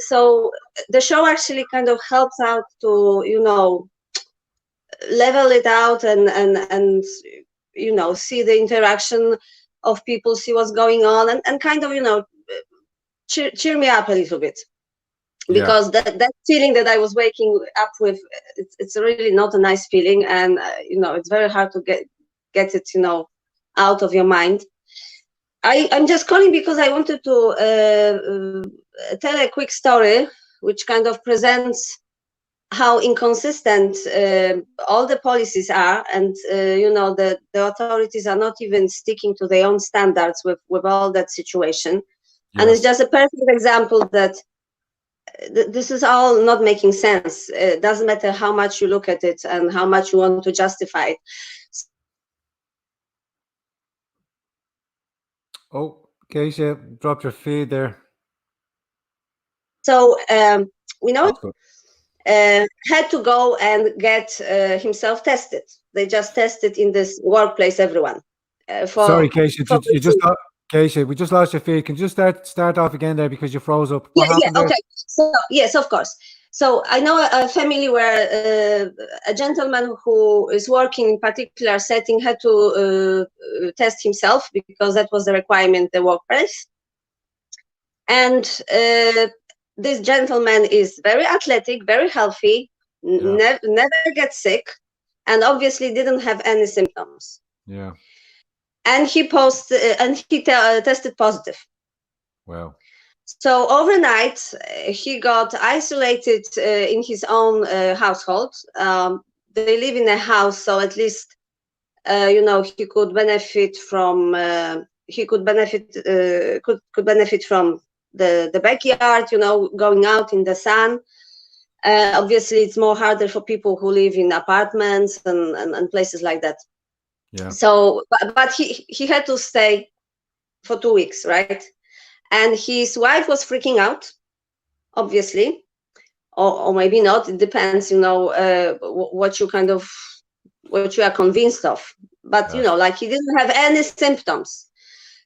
So the show actually kind of helps out to level it out and see the interaction of people, see what's going on, and kind of cheer me up a little bit, yeah, because that feeling that I was waking up with, it's really not a nice feeling, and it's very hard to get it out of your mind. I'm just calling because I wanted to tell a quick story which kind of presents how inconsistent all the policies are, and the authorities are not even sticking to their own standards with all that situation. And yeah. it's just a perfect example that this is all not making sense. It doesn't matter how much you look at it and how much you want to justify it. Oh, Keisha, dropped your feed there. So we know That's good. had to go and get himself tested. They just tested in this workplace everyone Sorry, for Keisha, for you just Keisha, we just lost your feed. Can you just start off again there because you froze up? What yeah, happened there? okay. So yes, of course. So I know a family where a gentleman who is working in particular setting had to test himself because that was the requirement the workplace. And this gentleman is very athletic, very healthy, Yeah, never gets sick, and obviously didn't have any symptoms. yeah. And he tested positive. Well, So overnight, he got isolated in his own household. They live in a house, so at least he could benefit from could benefit from the backyard. Going out in the sun. Obviously, it's more harder for people who live in apartments and places like that. yeah, So, but he had to stay for 2 weeks, right? And his wife was freaking out, obviously, or maybe not. It depends, what you kind of what you are convinced of. But yes, like he didn't have any symptoms.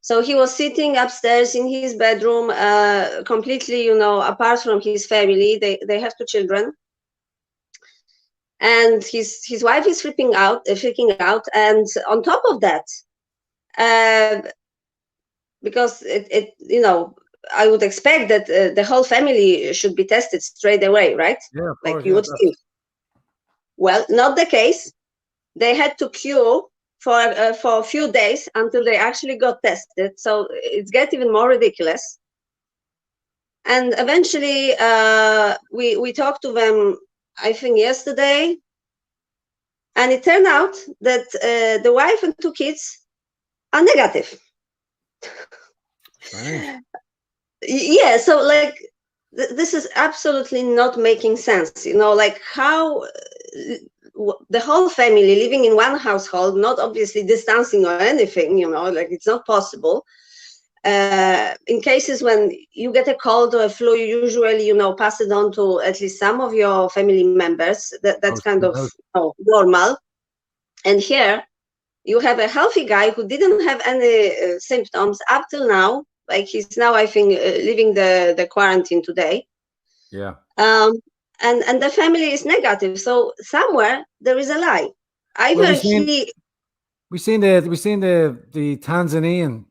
So he was sitting upstairs in his bedroom, completely, apart from his family. They have two children, and his wife is freaking out, and on top of that, uh, because I would expect that the whole family should be tested straight away, right? yeah. Of Like course, you yeah. would think. Well, not the case. They had to queue for a few days until they actually got tested. So it's get even more ridiculous. And eventually, we talked to them, I think yesterday, and it turned out that the wife and two kids are negative. Strange. Yeah, so like this is absolutely not making sense. You know, like how the whole family living in one household, not obviously distancing or anything, you know, like it's not possible. In cases when you get a cold or a flu, you usually, you know, pass it on to at least some of your family members. That's kind of, you know, normal. And here you have a healthy guy who didn't have any symptoms up till now. Like he's now, I think, living the quarantine today. Yeah. And the family is negative. So somewhere there is a lie. Either Well, we've seen the Tanzanian,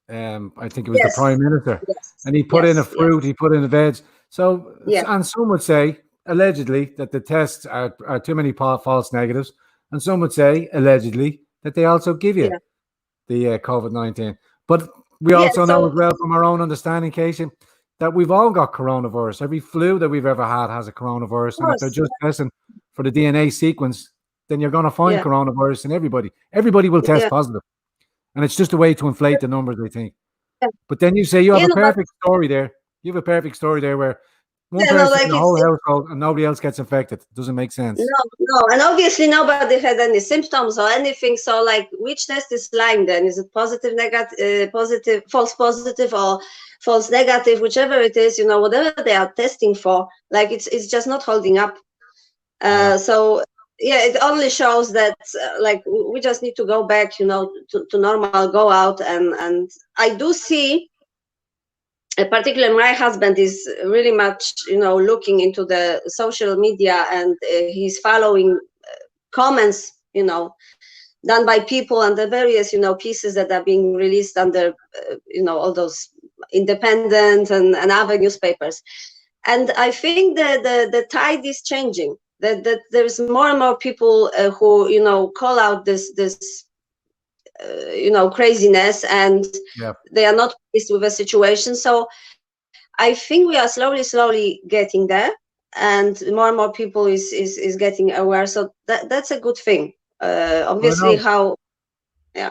I think it was the yes, prime minister, yes, and he put in a yes, fruit, yes, he put in a veg. So, yeah, and some would say allegedly that the tests are too many false negatives, and some would say allegedly that they also give you yeah, the COVID-19. But we yeah. also know So as well from our own understanding, Casey, that we've all got coronavirus. Every flu that we've ever had has a of coronavirus, and if they're course, just testing for the DNA sequence, then you're going to find yeah, coronavirus in everybody. Everybody will test yeah, positive, and it's just a way to inflate the numbers, I think. yeah. But then you say you have You a know, but perfect story there. You have a perfect story there where one yeah, no, person in like the whole household and nobody else gets infected. It doesn't make sense. no, and obviously nobody had any symptoms or anything. So, like, which test is lying then? Is it positive, negative, positive, false positive, or false negative? Whichever it is, you know, whatever they are testing for, like, it's just not holding up. Yeah. So yeah, it only shows that like we just need to go back, you know, to normal, go out, and I do see. Particularly, my husband is really much, you know, looking into the social media, and he's following comments, you know, done by people and the various, you know, pieces that are being released under, you know, all those independent and other newspapers. And I think that the tide is changing. That there's more and more people who, you know, call out this you know, craziness, and Yeah. they are not pleased with the situation. So I think we are slowly getting there, and more people is getting aware. So that's a good thing. Well, I Obviously, know. how yeah,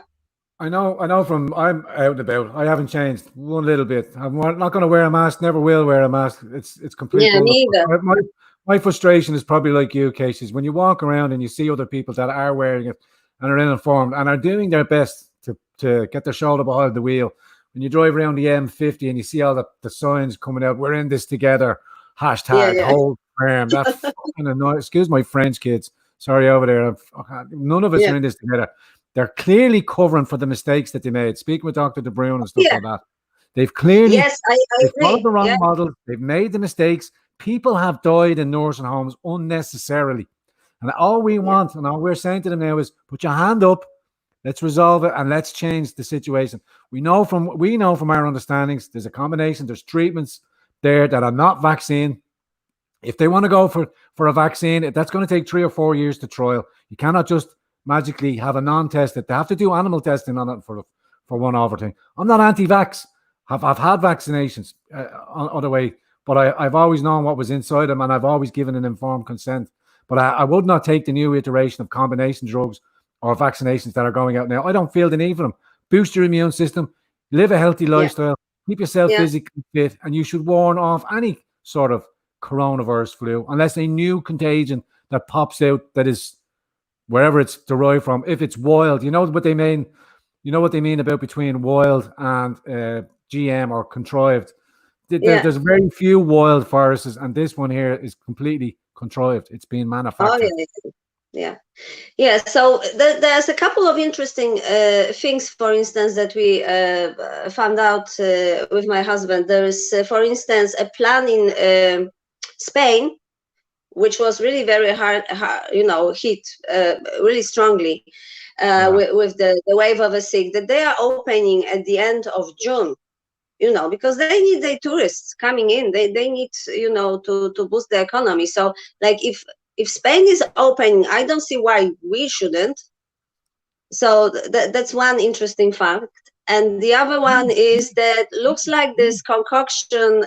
I know from I'm out and about. I haven't changed one little bit. I'm not going to wear a mask. Never will wear a mask. It's complete yeah, bullshit. me either. My frustration is probably like you, Casey. When you walk around and you see other people that are wearing it and are uninformed and are doing their best to get their shoulder behind the wheel. When you drive around the M50 and you see all the signs coming out, we're in this together. Yeah, Hashtag yeah, hold firm. That fucking annoying. Excuse my French, kids. Sorry over there. None of us yeah, are in this together. They're clearly covering for the mistakes that they made. Speaking with Dr. De Bruyne and stuff yeah. like that, they've clearly Yes, I they followed agree. the wrong Yeah, model. They've made the mistakes. People have died in nursing homes unnecessarily. And all we yeah, want, and all we're saying to them now is put your hand up, let's resolve it, and let's change the situation. We know from our understandings, there's a combination, there's treatments there that are not vaccine. If they want to go for a vaccine, that's going to take 3 or 4 years to trial. You cannot just magically have a non-tested. They have to do animal testing on it for one over thing. I'm not anti-vax. I've had vaccinations other way, but I've always known what was inside them, and I've always given an informed consent. But I would not take the new iteration of combination drugs or vaccinations that are going out now. I don't feel the need for them. Boost your immune system, live a healthy yeah, lifestyle, keep yourself yeah. physically fit, and you should warn off any sort of coronavirus flu unless a new contagion that pops out that is wherever it's derived from. If it's wild, you know what they mean. You know what they mean about between wild and GM or contrived. Yeah. There's very few wild viruses, and this one here is completely contrived. It's being Oh manufactured. yeah, yeah, yeah. So there's a couple of interesting things, for instance, that we found out with my husband. There is, for instance, a plan in Spain, which was really very hard, you know, hit really strongly Yeah. with the wave of a sick, that they are opening at the end of June, you know, because they need the tourists coming in. They need, you know, to boost the economy. So, like, if Spain is opening, I don't see why we shouldn't. So that's one interesting fact. And the other one is that looks like this concoction,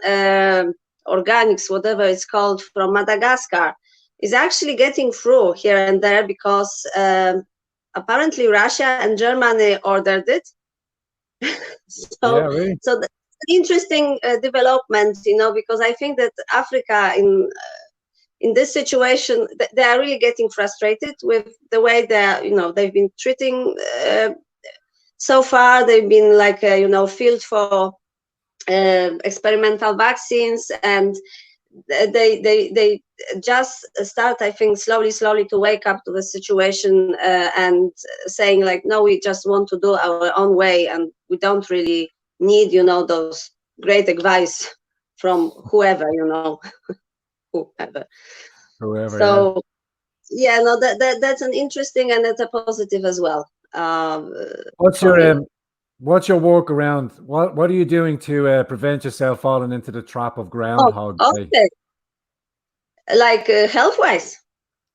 organics, whatever it's called, from Madagascar, is actually getting through here and there because apparently Russia and Germany ordered it. Yeah, so really. so interesting development, because I think that Africa in this situation, they are really getting frustrated with the way they've been treating. So far, they've been like field for experimental vaccines, and they just start, I think, slowly to wake up to the situation, and saying like, no, we just want to do our own way, and we don't really need those great advice from whoever. Whoever, So yeah, no, that's an interesting, and that's a positive as well. What's your workaround? What are you doing to prevent yourself falling into the trap of Groundhog Day? Okay. Like health-wise.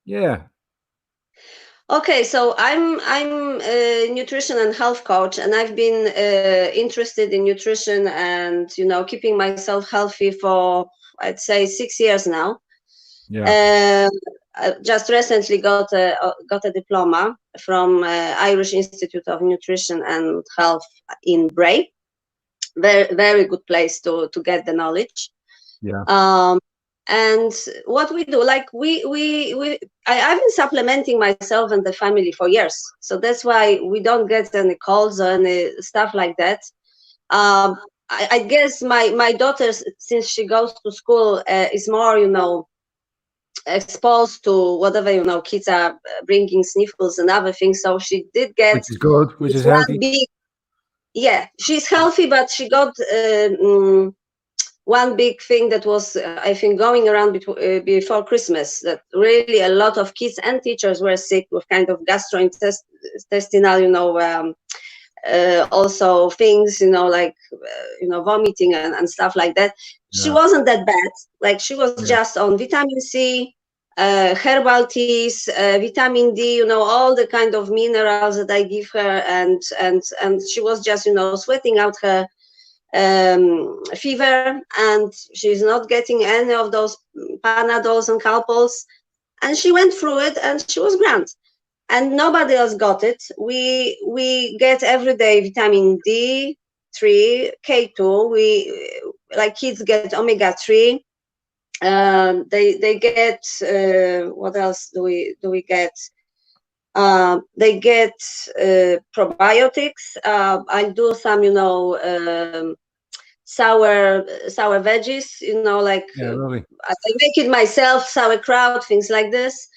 Yeah. Okay, so I'm a nutrition and health coach, and I've been interested in nutrition and keeping myself healthy for, I'd say, 6 years now. Yeah. I just recently got a diploma from Irish Institute of Nutrition and Health in Bray. Very, very good place to get the knowledge. Yeah. And what we do, like I've been supplementing myself and the family for years, so that's why we don't get any colds or any stuff like that. I guess my daughter, since she goes to school, is more exposed to whatever kids are bringing, sniffles and other things. So she did get, which is good, which is healthy. Yeah, she's healthy, but she got one big thing that was, I think, going around before Christmas, that really a lot of kids and teachers were sick with kind of gastrointestinal, also things, like, vomiting and stuff like that. Yeah. She wasn't that bad. Like, she was just on vitamin C, herbal teas, vitamin D, all the kind of minerals that I give her, and she was just, sweating out her fever, and she's not getting any of those Panadols and Calpols, and she went through it, and she was grand, and nobody else got it. We get every day vitamin D3, K2. We, like, kids get omega-3. They get what else do we get? They get probiotics. I do some, sour veggies, like, really. I make it myself, sauerkraut, things like this.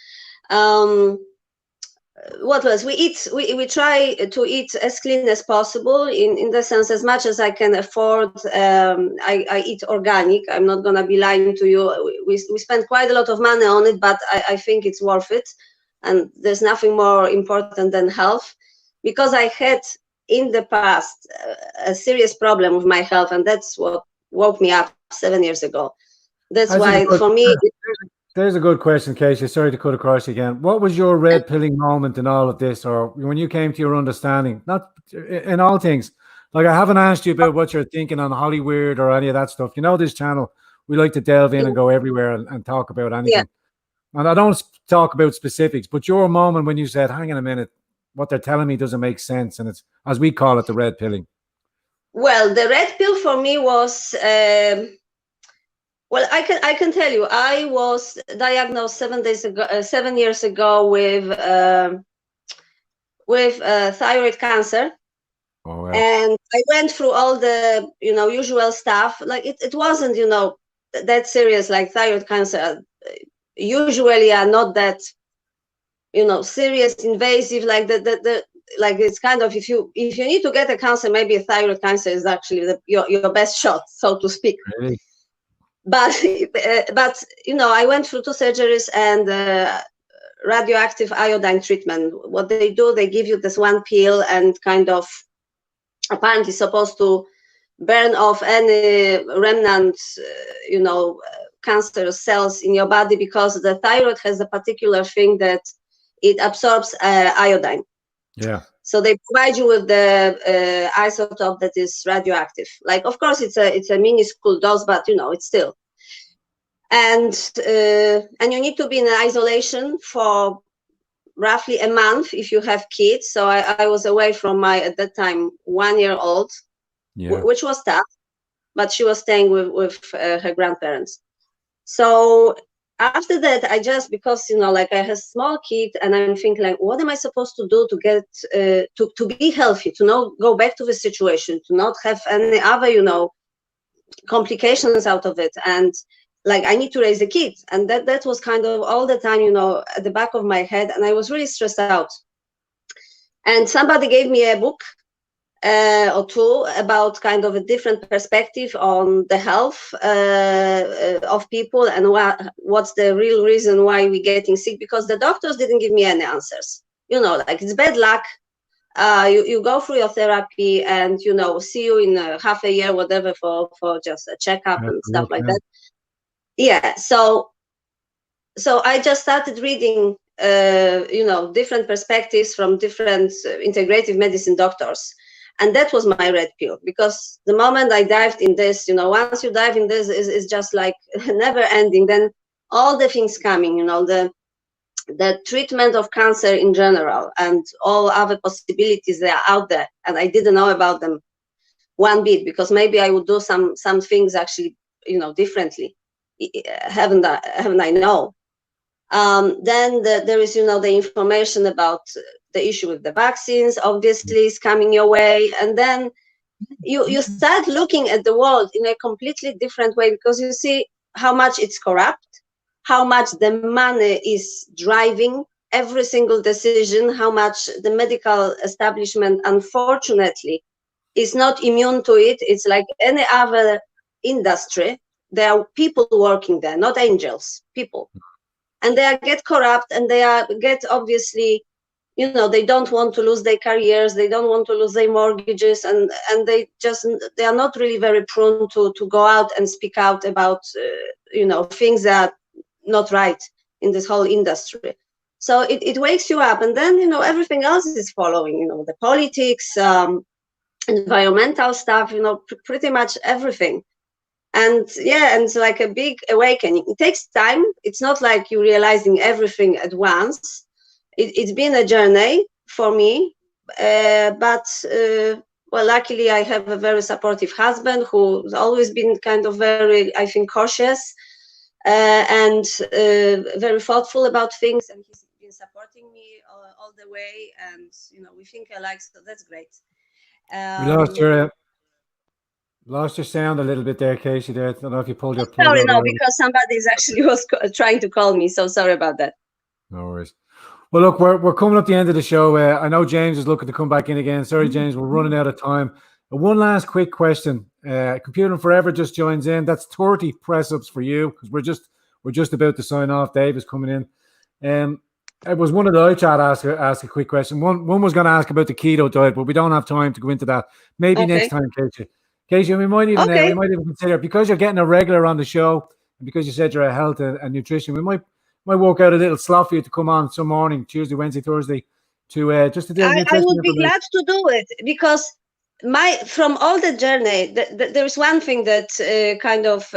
What else? We try to eat as clean as possible, in the sense, as much as I can afford. I eat organic. I'm not gonna be lying to you. We spend quite a lot of money on it, but I think it's worth it. And there's nothing more important than health, because I had in the past a serious problem with my health, and that's what woke me up 7 years ago. That's why, for me, there's a good question, Keisha. Sorry to cut across you again. What was your red pilling moment in all of this, or when you came to your understanding, not in all things? Like, I haven't asked you about what you're thinking on Hollywood or any of that stuff. This channel, we like to delve in and go everywhere and talk about anything. And I don't talk about specifics, but your moment when you said, hang on a minute, what they're telling me doesn't make sense, and it's, as we call it, the red pilling. Well, the red pill for me was, well, I can tell you, I was diagnosed 7 years ago with thyroid cancer. Oh, wow. And I went through all the usual stuff. Like, it wasn't that serious, like thyroid cancer usually are not that serious, invasive, like the like, it's kind of, if you need to get a cancer, maybe a thyroid cancer is actually your best shot, so to speak. Really? But I went through 2 surgeries and radioactive iodine treatment. What they do, they give you this one pill, and kind of apparently supposed to burn off any remnant, cancerous cells in your body, because the thyroid has a particular thing that it absorbs iodine. Yeah. So they provide you with the isotope that is radioactive. Like, of course, it's a minuscule dose, but it's still. And you need to be in isolation for roughly a month if you have kids. So I was away from my, at that time, 1-year-old, which was tough. but she was staying with her grandparents. So after that, I just, because, you know, like I have a small kid and I'm thinking like, what am I supposed to do to get, to be healthy, to not go back to the situation, to not have any other, you know, complications out of it. And like, I need to raise a kid. And that was kind of all the time, you know, at the back of my head. And I was really stressed out. And somebody gave me a book or two about kind of a different perspective on the health of people and what's the real reason why we're getting sick, because the doctors didn't give me any answers. You know, like, it's bad luck. You go through your therapy and, you know, see you in half a year, whatever, for just a checkup and stuff like that. Yeah. So I just started reading, you know, different perspectives from different integrative medicine doctors. And that was my red pill, because the moment I dived in this, you know, once you dive in this, is just like never ending. Then all the things coming, you know, the treatment of cancer in general and all other possibilities that are out there. And I didn't know about them one bit, because maybe I would do some things actually, you know, differently. Haven't I know? Then there is, you know, the information about the issue with the vaccines, obviously, is coming your way. And then you start looking at the world in a completely different way, because you see how much it's corrupt, how much the money is driving every single decision, how much the medical establishment, unfortunately, is not immune to it. It's like any other industry. There are people working there, not angels, people. And they get corrupt, and they get, obviously, you know, they don't want to lose their careers, they don't want to lose their mortgages, and they are not really very prone to go out and speak out about, you know, things that are not right in this whole industry. So it wakes you up, and then, you know, everything else is following, you know, the politics, environmental stuff, you know, pretty much everything. And yeah, and it's like a big awakening. It takes time. It's not like you're realizing everything at once. It's been a journey for me, but well, luckily I have a very supportive husband who's always been kind of very, I think, cautious and very thoughtful about things, and he's been supporting me all the way. And, you know, we think alike, so that's great. We lost your sound a little bit there, Casey. There, I don't know if you pulled your plug sorry, out. no, because somebody actually was trying to call me, so sorry about that. No worries. Well, look, we're coming up the end of the show. I know James is looking to come back in again. Sorry, James, we're running out of time. One last quick question. Computing Forever just joins in. That's 30 press-ups for you, because we're just about to sign off. Dave is coming in. It was one of the live chat ask a quick question. One was going to ask about the keto diet, but we don't have time to go into that. Maybe next time, Casey. Casey, we might even consider, because you're getting a regular on the show, and because you said you're a health and nutrition, we might work out a little slot for you to come on some morning, Tuesday, Wednesday, Thursday, to just to do nutrition. I would be glad to do it, because from all the journey, there's one thing that kind of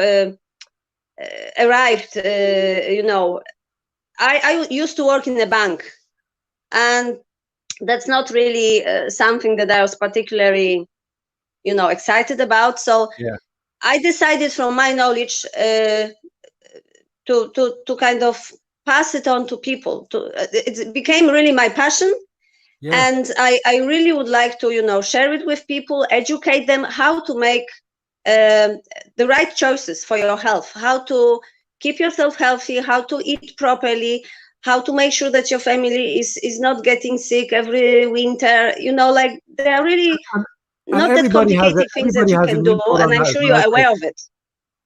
arrived. You know, I used to work in a bank, and that's not really something that I was particularly, you know, excited about. So yeah, I decided, from my knowledge, to kind of pass it on to people. It became really my passion. Yeah. And I really would like to, you know, share it with people, educate them how to make the right choices for your health, how to keep yourself healthy, how to eat properly, how to make sure that your family is not getting sick every winter. You know, like, there are really not that complicated things that you can do, and I'm sure you're aware of it.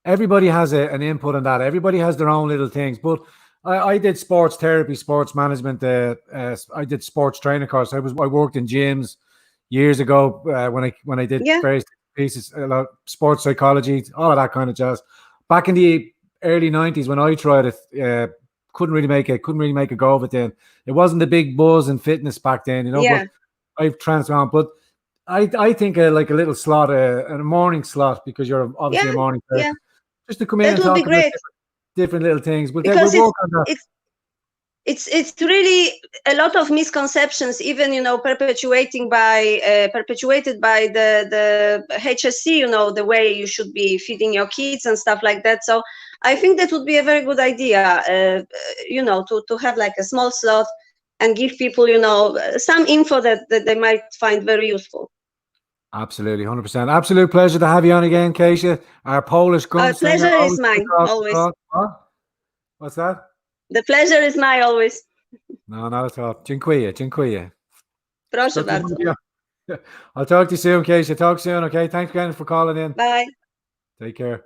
Everybody has an input on that. Everybody has their own little things. But I did sports therapy, sports management. I did sports training course. I worked in gyms years ago when I did various pieces, a lot of sports psychology, all of that kind of jazz. Back in the early 90s, when I tried it, couldn't really make a go of it then. It wasn't the big buzz in fitness back then, you know. Yeah. But I've transformed. But I think like a little slot, a morning slot, because you're obviously a morning person. Just to come in and talk about different little things. But because we'll work on that. it's really a lot of misconceptions, even perpetuated by the HSC, the way you should be feeding your kids and stuff like that. So I think that would be a very good idea, to have like a small slot and give people some info that they might find very useful. Absolutely, 100%. Absolute pleasure to have you on again, Keisha. Our Polish gunslinger. Pleasure is mine, always. What? What's that? The pleasure is mine, always. No, not at all. Dziękuję, dziękuję. Proszę bardzo. I'll talk to you soon, Keisha. Talk soon, okay? Thanks again for calling in. Bye. Take care.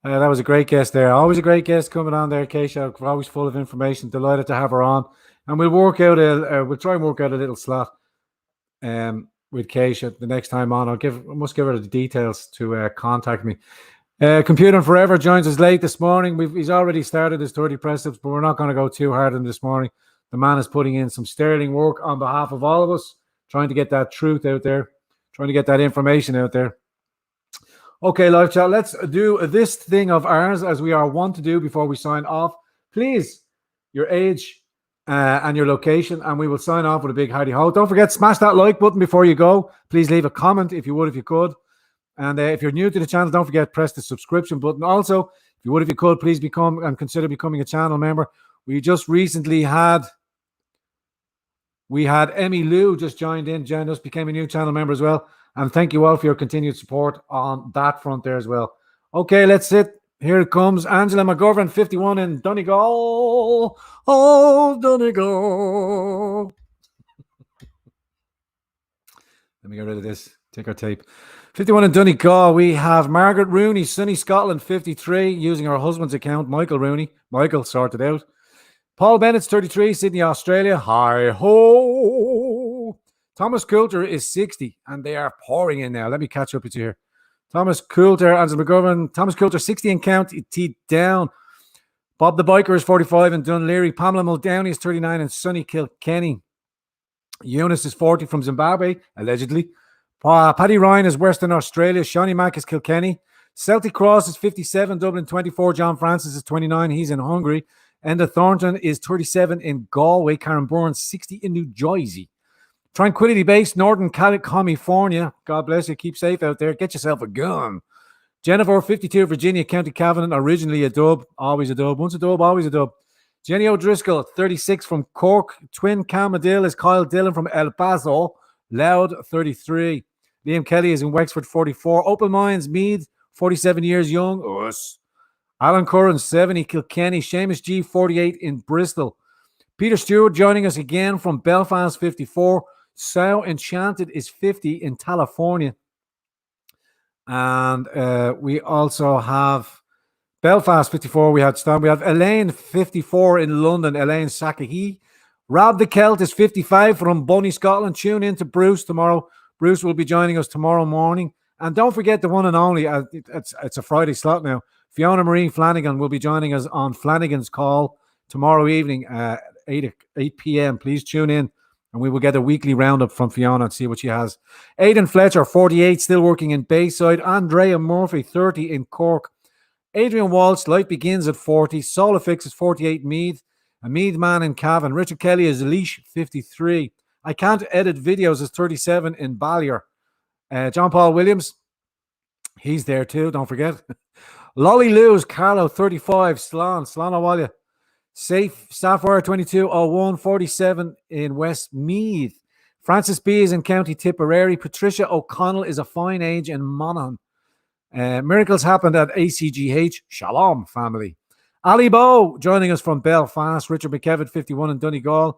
That was a great guest there. Always a great guest coming on there, Keisha. Always full of information. Delighted to have her on. And we'll try and work out a little slot with Keisha the next time on. I must give her the details to contact me. Computing Forever joins us late this morning. He's already started his 30 press-ups, but we're not going to go too hard on this morning. The man is putting in some sterling work on behalf of all of us, trying to get that truth out there, trying to get that information out there. Okay, live chat, let's do this thing of ours as we are wont to do before we sign off. Please, your age and your location, and we will sign off with a big howdy ho. Don't forget, smash that like button before you go. Please leave a comment if you could. And if you're new to the channel, don't forget, press the subscription button. Also, if you could, please become and consider becoming a channel member. We just recently had Emmy Lou just joined us, became a new channel member as well. And thank you all for your continued support on that front there as well. Okay, let's sit. Here it comes. Angela McGovern, 51 in Donegal. Oh, Donegal. Let me get rid of this. Take our tape. 51 in Donegal. We have Margaret Rooney, sunny Scotland, 53, using her husband's account, Michael Rooney. Michael sorted out. Paul Bennett's 33, Sydney, Australia. Hi ho. Thomas Coulter is 60, and they are pouring in now. Let me catch up with you here. Thomas Coulter, Angela McGovern. Thomas Coulter, 60 in County Down. Bob the Biker is 45 in Dunleary. Pamela Muldowney is 39 in sunny Kilkenny. Eunice is 40 from Zimbabwe, allegedly. Paddy Ryan is Western Australia. Shawnee Mack is Kilkenny. Celtic Cross is 57, Dublin 24. John Francis is 29. He's in Hungary. Enda Thornton is 37 in Galway. Karen Burns, 60 in New Jersey. Tranquility Base, Northern California. God bless you. Keep safe out there. Get yourself a gun. Jennifer, 52, Virginia, County Cavan. Originally a dub. Always a dub. Once a dub, always a dub. Jenny O'Driscoll, 36 from Cork. Twin Calmadill is Kyle Dillon from El Paso. Loud, 33. Liam Kelly is in Wexford, 44. Open Minds, Meath, 47 years young. Us. Alan Curran, 70. Kilkenny. Seamus G, 48 in Bristol. Peter Stewart joining us again from Belfast, 54. So Enchanted is 50 in California. And we also have Belfast, 54. We have Elaine, 54 in London. Elaine Sakahi. Rob the Celt is 55 from Bonnie, Scotland. Tune in to Bruce tomorrow. Bruce will be joining us tomorrow morning. And don't forget the one and only, it's a Friday slot now. Fiona Marie Flanagan will be joining us on Flanagan's Call tomorrow evening at 8 p.m. Please tune in, and we will get a weekly roundup from Fiona and see what she has. Aidan Fletcher, 48, still working in Bayside. Andrea Murphy, 30 in Cork. Adrian Walsh, Life Begins at 40. Solafix is 48 Meath. A Meath man in Cavan. Richard Kelly is Leash, 53. I Can't Edit Videos is 37 in Ballier. John Paul Williams, he's there too, don't forget. Lolly Lewis, Carlo, 35. Slán Safe Sapphire, 2201, 47 in West Meath. Francis B is in County Tipperary. Patricia O'Connell is a fine age in Monaghan. Miracles happened at ACGH. Shalom, family. Ali Bow joining us from Belfast. Richard McKevitt, 51 in Donegal.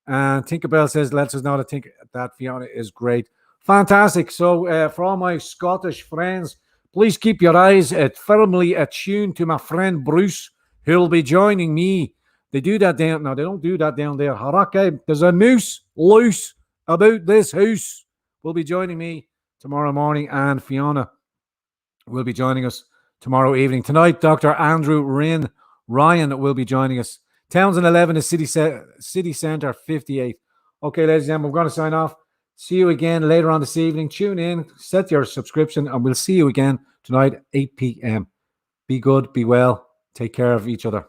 And Tinkerbell says, lets us know that Fiona is great. Fantastic. So for all my Scottish friends, please keep your eyes firmly attuned to my friend Bruce, who'll be joining me. They do that down. No, they don't do that down there. Harake, there's a noose loose about this house. Will be joining me tomorrow morning, and Fiona will be joining us tomorrow evening. Tonight, Dr. Andrew Ryan will be joining us. Townsend 11 is City Centre 58. Okay, ladies and gentlemen, we're going to sign off. See you again later on this evening. Tune in, set your subscription, and we'll see you again tonight, 8 p.m. Be good, be well, take care of each other.